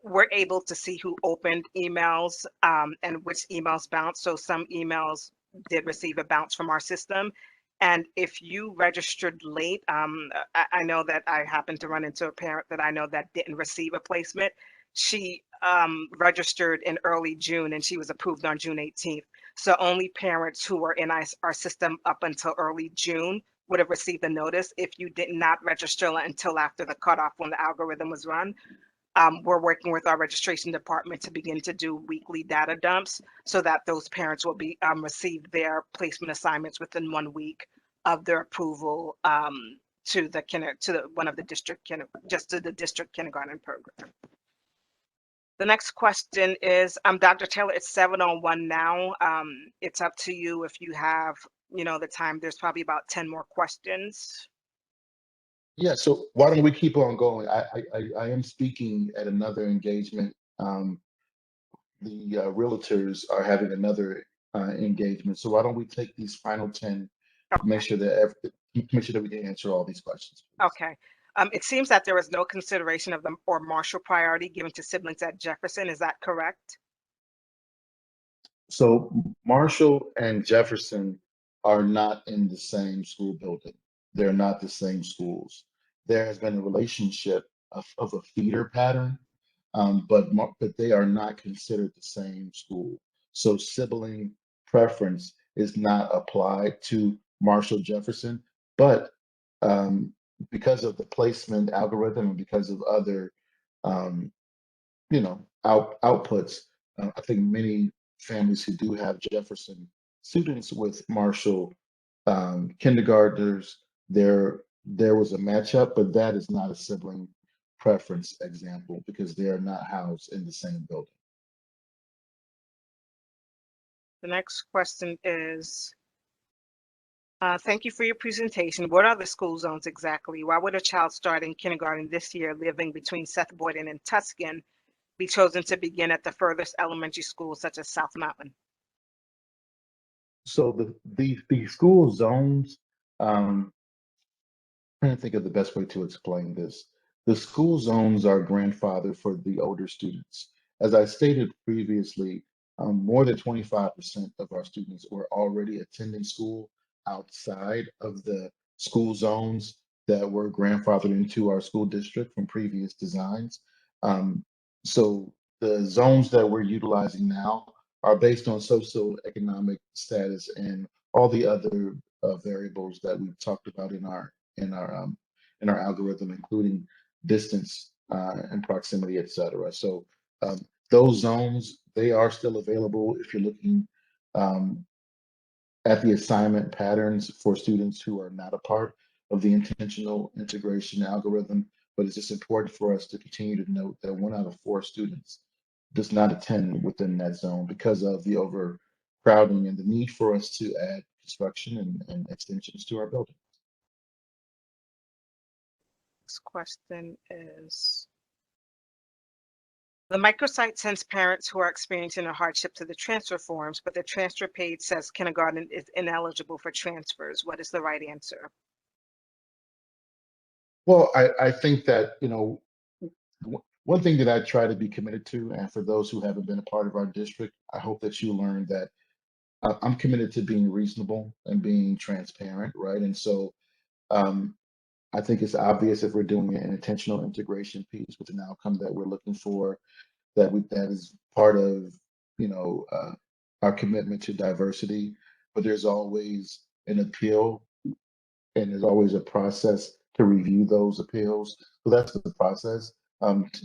we're able to see who opened emails and which emails bounced. So some emails did receive a bounce from our system. And if you registered late, I know that I happened to run into a parent that I know that didn't receive a placement. She registered in early June and she was approved on June 18th. So only parents who were in our system up until early June would have received the notice. If you did not register until after the cutoff when the algorithm was run, we're working with our registration department to begin to do weekly data dumps so that those parents will be receive their placement assignments within 1 week of their approval to one of the district kindergarten program. The next question is, Dr. Taylor, it's 7:01 now. It's up to you if you have, the time. There's probably about 10 more questions. Yeah, so why don't we keep on going? I am speaking at another engagement. The realtors are having another engagement. So why don't we take these final 10, make sure that we can answer all these questions, please. Okay. It seems that there was no consideration of the or Marshall priority given to siblings at Jefferson. Is that correct? So Marshall and Jefferson are not in the same school building. They're not the same schools. There has been a relationship of a feeder pattern, but they are not considered the same school. So sibling preference is not applied to Marshall Jefferson, but because of the placement algorithm and because of other, um, outputs, I think many families who do have Jefferson students with Marshall kindergartners, there was a matchup, but that is not a sibling preference example because they are not housed in the same building. The next question is, thank you for your presentation. What are the school zones exactly? Why would a child starting kindergarten this year living between Seth Boyden and Tuscan be chosen to begin at the furthest elementary schools such as South Mountain? So the school zones, I'm trying to think of the best way to explain this. The school zones are grandfathered for the older students. As I stated previously, more than 25% of our students were already attending school outside of the school zones that were grandfathered into our school district from previous designs. Um, so the zones that we're utilizing now are based on socioeconomic status and all the other variables that we've talked about in our algorithm, including distance and proximity, et cetera. So those zones, they are still available if you're looking at the assignment patterns for students who are not a part of the intentional integration algorithm. But it's just important for us to continue to note that 1 out of 4 students does not attend within that zone because of the overcrowding and the need for us to add construction and extensions to our building. Next question is, the microsite sends parents who are experiencing a hardship to the transfer forms, but the transfer page says kindergarten is ineligible for transfers. What is the right answer? Well, I think that, one thing that I try to be committed to, and for those who haven't been a part of our district, I hope that you learn that I'm committed to being reasonable and being transparent, right? And so I think it's obvious if we're doing an intentional integration piece with an outcome that we're looking for, that is part of, our commitment to diversity. But there's always an appeal and there's always a process to review those appeals. So that's the process.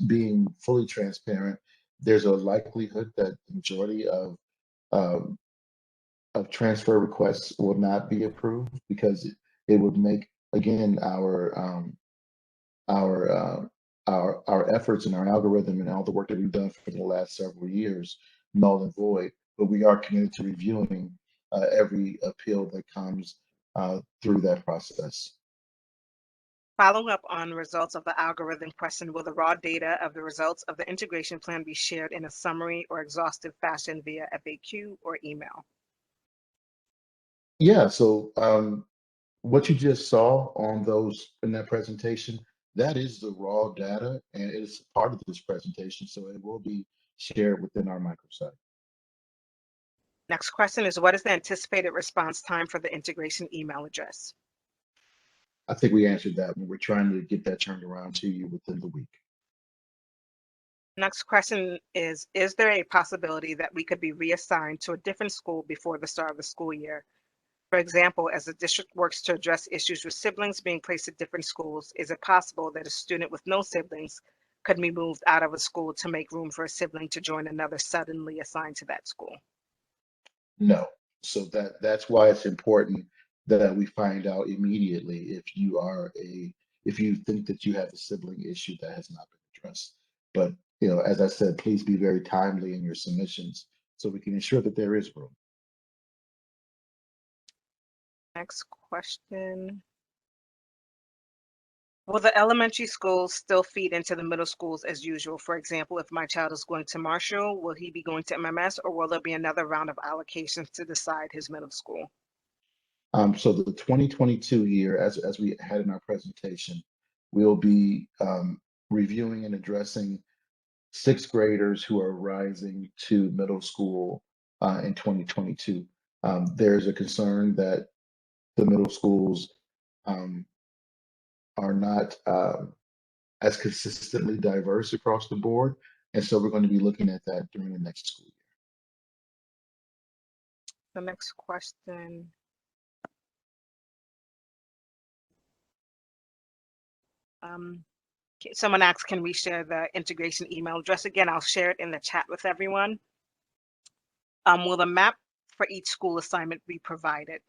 Being fully transparent, there's a likelihood that the majority um, of transfer requests will not be approved because it would make, again, our our efforts and our algorithm and all the work that we've done for the last several years null and void. But we are committed to reviewing every appeal that comes through that process. Following up on results of the algorithm question, will the raw data of the results of the integration plan be shared in a summary or exhaustive fashion via FAQ or email? Yeah, so what you just saw on those in that presentation, that is the raw data and it is part of this presentation. So it will be shared within our microsite. Next question is, what is the anticipated response time for the integration email address? I think we answered that when we're trying to get that turned around to you within the week. Next question is there a possibility that we could be reassigned to a different school before the start of the school year? For example, as the district works to address issues with siblings being placed at different schools, is it possible that a student with no siblings could be moved out of a school to make room for a sibling to join another suddenly assigned to that school? No. So that's why it's important that we find out immediately if you think that you have a sibling issue that has not been addressed. But as I said, please be very timely in your submissions so we can ensure that there is room. Next question. Will the elementary schools still feed into the middle schools as usual? For example, if my child is going to Marshall, will he be going to MMS, or will there be another round of allocations to decide his middle school? So the 2022 year, as we had in our presentation, we'll be reviewing and addressing sixth graders who are rising to middle school in 2022. There's a concern that the middle schools are not as consistently diverse across the board. And so we're going to be looking at that during the next school year. The next question. Someone asked, can we share the integration email address? Again, I'll share it in the chat with everyone. Will the map for each school assignment be provided?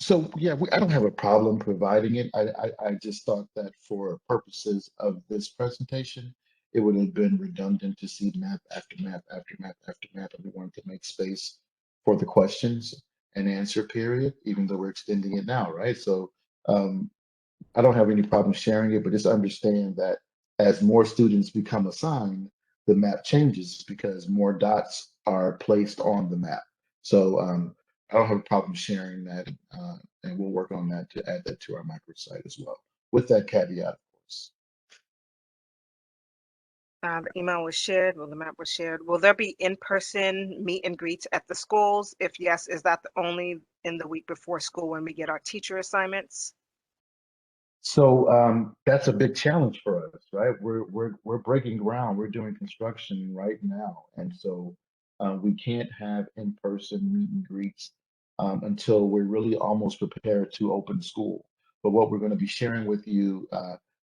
So yeah, I don't have a problem providing it. I just thought that for purposes of this presentation, it would have been redundant to see map after map after map after map, and we wanted to make space for the questions and answer period, even though we're extending it now, right? So I don't have any problem sharing it, but just understand that as more students become assigned, the map changes because more dots are placed on the map. So I don't have a problem sharing that, and we'll work on that to add that to our microsite as well. With that caveat, of course. The email was shared, the map was shared. Will there be in-person meet and greets at the schools? If yes, is that only in the week before school when we get our teacher assignments? So that's a big challenge for us, right? We're breaking ground. We're doing construction right now, and so we can't have in-person meet and greets until we're really almost prepared to open school. But what we're going to be sharing with you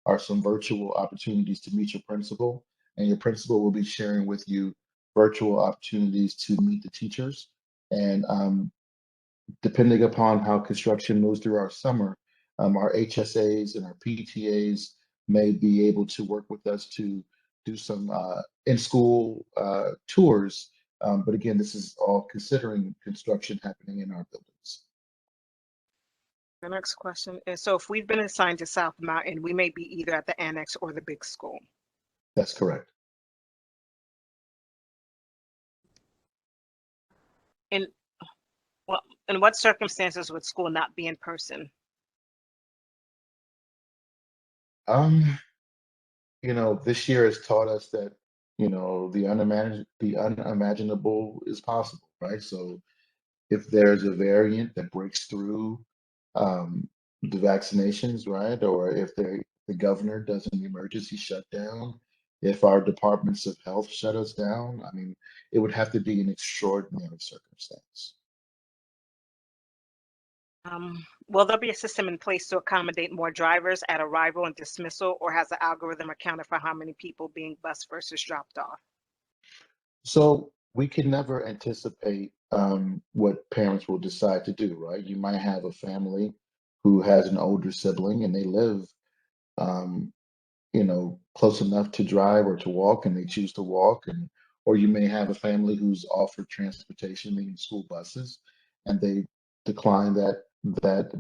are some virtual opportunities to meet your principal, and your principal will be sharing with you virtual opportunities to meet the teachers. And depending upon how construction moves through our summer, our HSAs and our PTAs may be able to work with us to do some in-school tours. But again, this is all considering construction happening in our buildings. The next question is, so if we've been assigned to South Mountain, we may be either at the annex or the big school. That's correct. In what circumstances would school not be in person? This year has taught us that, the unimaginable is possible, right? So if there's a variant that breaks through the vaccinations, right? Or if the governor does an emergency shutdown, if our departments of health shut us down, I mean, it would have to be an extraordinary circumstance. Will there be a system in place to accommodate more drivers at arrival and dismissal, or has the algorithm accounted for how many people being bused versus dropped off? So we can never anticipate what parents will decide to do, right? You might have a family who has an older sibling and they live, close enough to drive or to walk, and they choose to walk, or you may have a family who's offered transportation, meaning school buses, and they decline that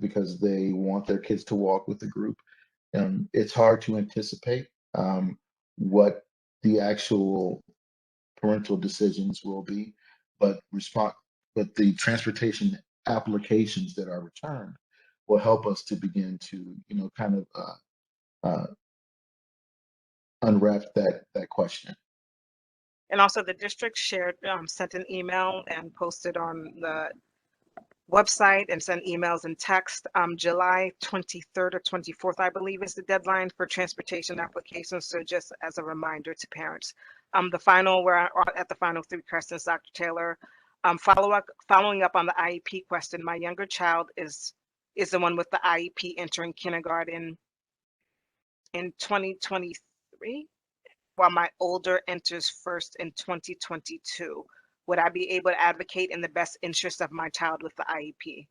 because they want their kids to walk with the group. It's hard to anticipate what the actual parental decisions will be, but the transportation applications that are returned will help us to begin to, kind of unwrap that question. And also the district sent an email and posted on the website and send emails and text. July 23rd or 24th, I believe, is the deadline for transportation applications. So just as a reminder to parents. We're at the final 3 questions, Dr. Taylor. Following up on the IEP question, my younger child is the one with the IEP entering kindergarten in 2023, while my older enters first in 2022. Would I be able to advocate in the best interest of my child with the IEP?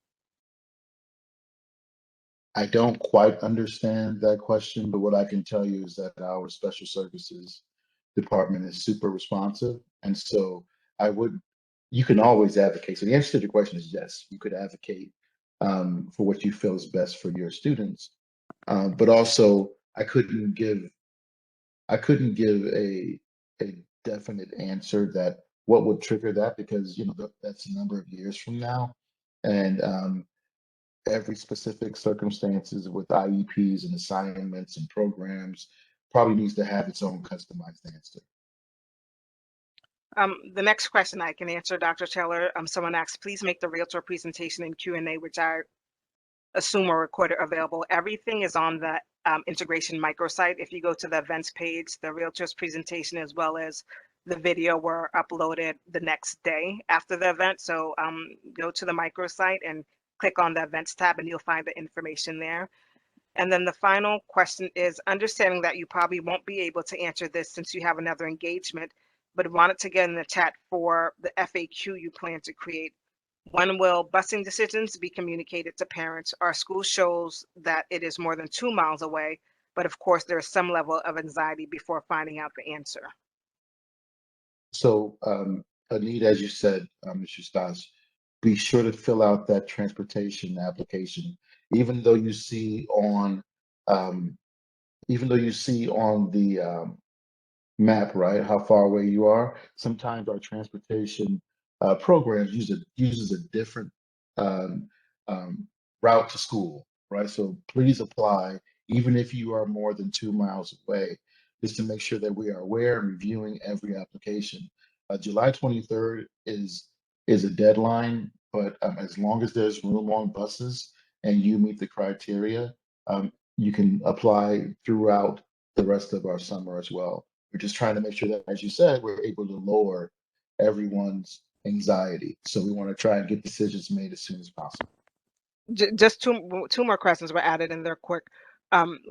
I don't quite understand that question, but what I can tell you is that our special services department is super responsive. And so you can always advocate. So the answer to your question is yes, you could advocate for what you feel is best for your students. But also I couldn't give a definite answer that what would trigger that, because that's a number of years from now. And every specific circumstances with IEPs and assignments and programs probably needs to have its own customized answer. The next question I can answer, Dr. Taylor. Someone asked, please make the Realtor presentation and Q&A, which I assume are recorded, available. Everything is on the integration microsite. If you go to the events page, the Realtor's presentation as well as the video were uploaded the next day after the event. So go to the microsite and click on the events tab and you'll find the information there. And then the final question is, understanding that you probably won't be able to answer this since you have another engagement, but wanted to get in the chat for the FAQ you plan to create. When will busing decisions be communicated to parents? Our school shows that it is more than 2 miles away, but of course there is some level of anxiety before finding out the answer. So, Anita, as you said, Mr. Stas, be sure to fill out that transportation application. Even though you see on the map, right, how far away you are, sometimes our transportation programs uses a different um, route to school, right? So please apply, even if you are more than 2 miles away, just to make sure that we are aware and reviewing every application. July 23rd is a deadline, but as long as there's room on buses and you meet the criteria, you can apply throughout the rest of our summer as well. We're just trying to make sure that, as you said, we're able to lower everyone's anxiety. So we want to try and get decisions made as soon as possible. Just two more questions were added in there quick.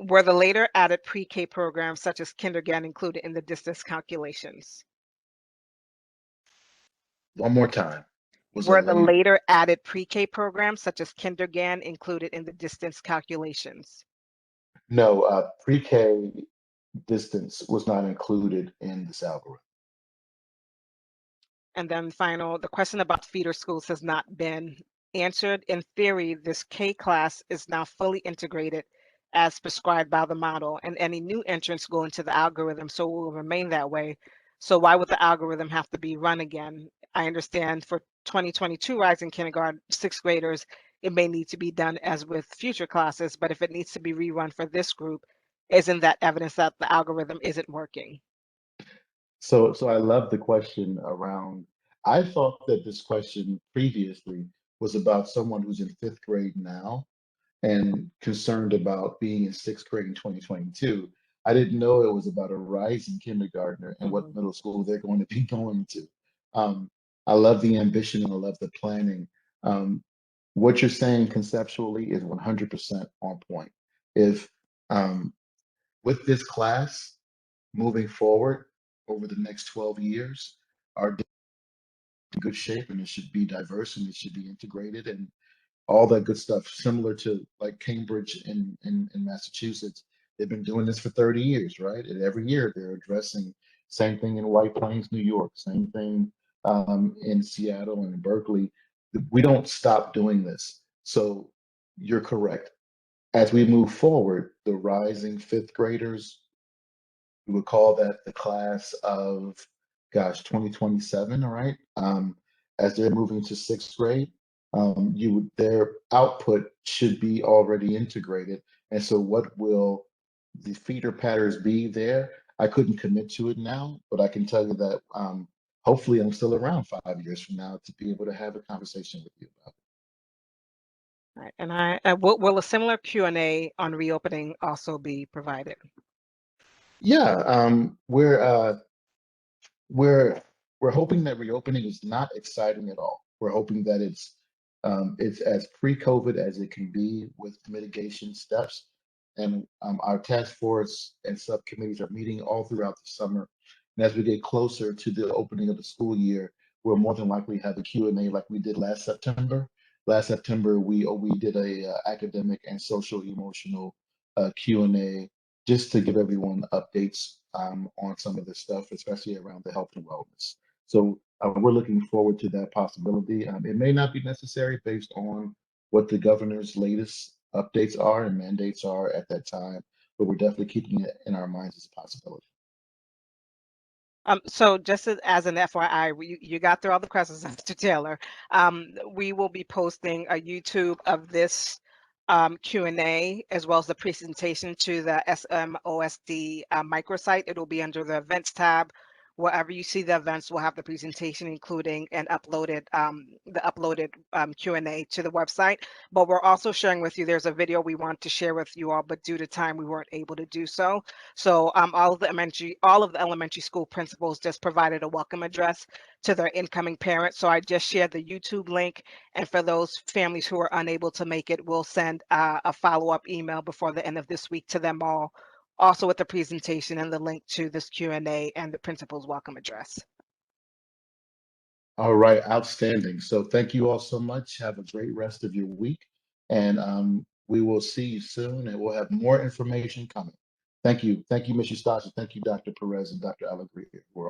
Were the later added pre-K programs such as kindergarten included in the distance calculations? One more time. Were the later added pre-K programs such as kindergarten included in the distance calculations? No, pre-K distance was not included in this algorithm. And then the question about feeder schools has not been answered. In theory, this K class is now fully integrated as prescribed by the model, and any new entrants go into the algorithm, so it will remain that way. So why would the algorithm have to be run again? I understand for 2022 rising kindergarten 6th graders, it may need to be done as with future classes, but if it needs to be rerun for this group, isn't that evidence that the algorithm isn't working? So I love the question around. I thought that this question previously was about someone who's in 5th grade now and concerned about being in 6th grade in 2022. I didn't know it was about a rising kindergartner and what middle school they're going to be going to. I love the ambition and I love the planning. What you're saying conceptually is 100% on point. If with this class moving forward over the next 12 years are in good shape, and it should be diverse and it should be integrated and all that good stuff, similar to like Cambridge in Massachusetts. They've been doing this for 30 years, right? And every year they're addressing same thing in White Plains, New York, same thing in Seattle and in Berkeley. We don't stop doing this. So you're correct. As we move forward, the rising 5th graders, we would call that the class of, 2027, all right? As they're moving to 6th grade, their output should be already integrated. And so what will the feeder patterns be there? I couldn't commit to it now, but I can tell you that hopefully I'm still around 5 years from now to be able to have a conversation with you about it. Right. And will a similar Q&A on reopening also be provided? Yeah, we're hoping that reopening is not exciting at all. We're hoping that it's as pre-COVID as it can be with mitigation steps. And our task force and subcommittees are meeting all throughout the summer. And as we get closer to the opening of the school year, we'll more than likely have a Q&A like we did last September. Last September, we did a academic and social emotional Q&A just to give everyone updates on some of this stuff, especially around the health and wellness. So we're looking forward to that possibility. It may not be necessary based on what the governor's latest updates are and mandates are at that time, but we're definitely keeping it in our minds as a possibility. So just as an FYI, you got through all the questions, Mr. Taylor. We will be posting a YouTube of this Q&A as well as the presentation to the SOMSD microsite. It will be under the events tab. Wherever you see the events, we'll have the presentation, including an uploaded Q&A to the website. But we're also sharing with you, there's a video we want to share with you all, but due to time, we weren't able to do so. So all of the elementary school principals just provided a welcome address to their incoming parents. So I just shared the YouTube link. And for those families who are unable to make it, we'll send a follow-up email before the end of this week to them all, also with the presentation and the link to this Q&A and the principal's welcome address. All right, outstanding. So thank you all so much. Have a great rest of your week. And we will see you soon, and we'll have more information coming. Thank you. Thank you, Ms. Eustacia. Thank you, Dr. Perez and Dr. Alegria. We're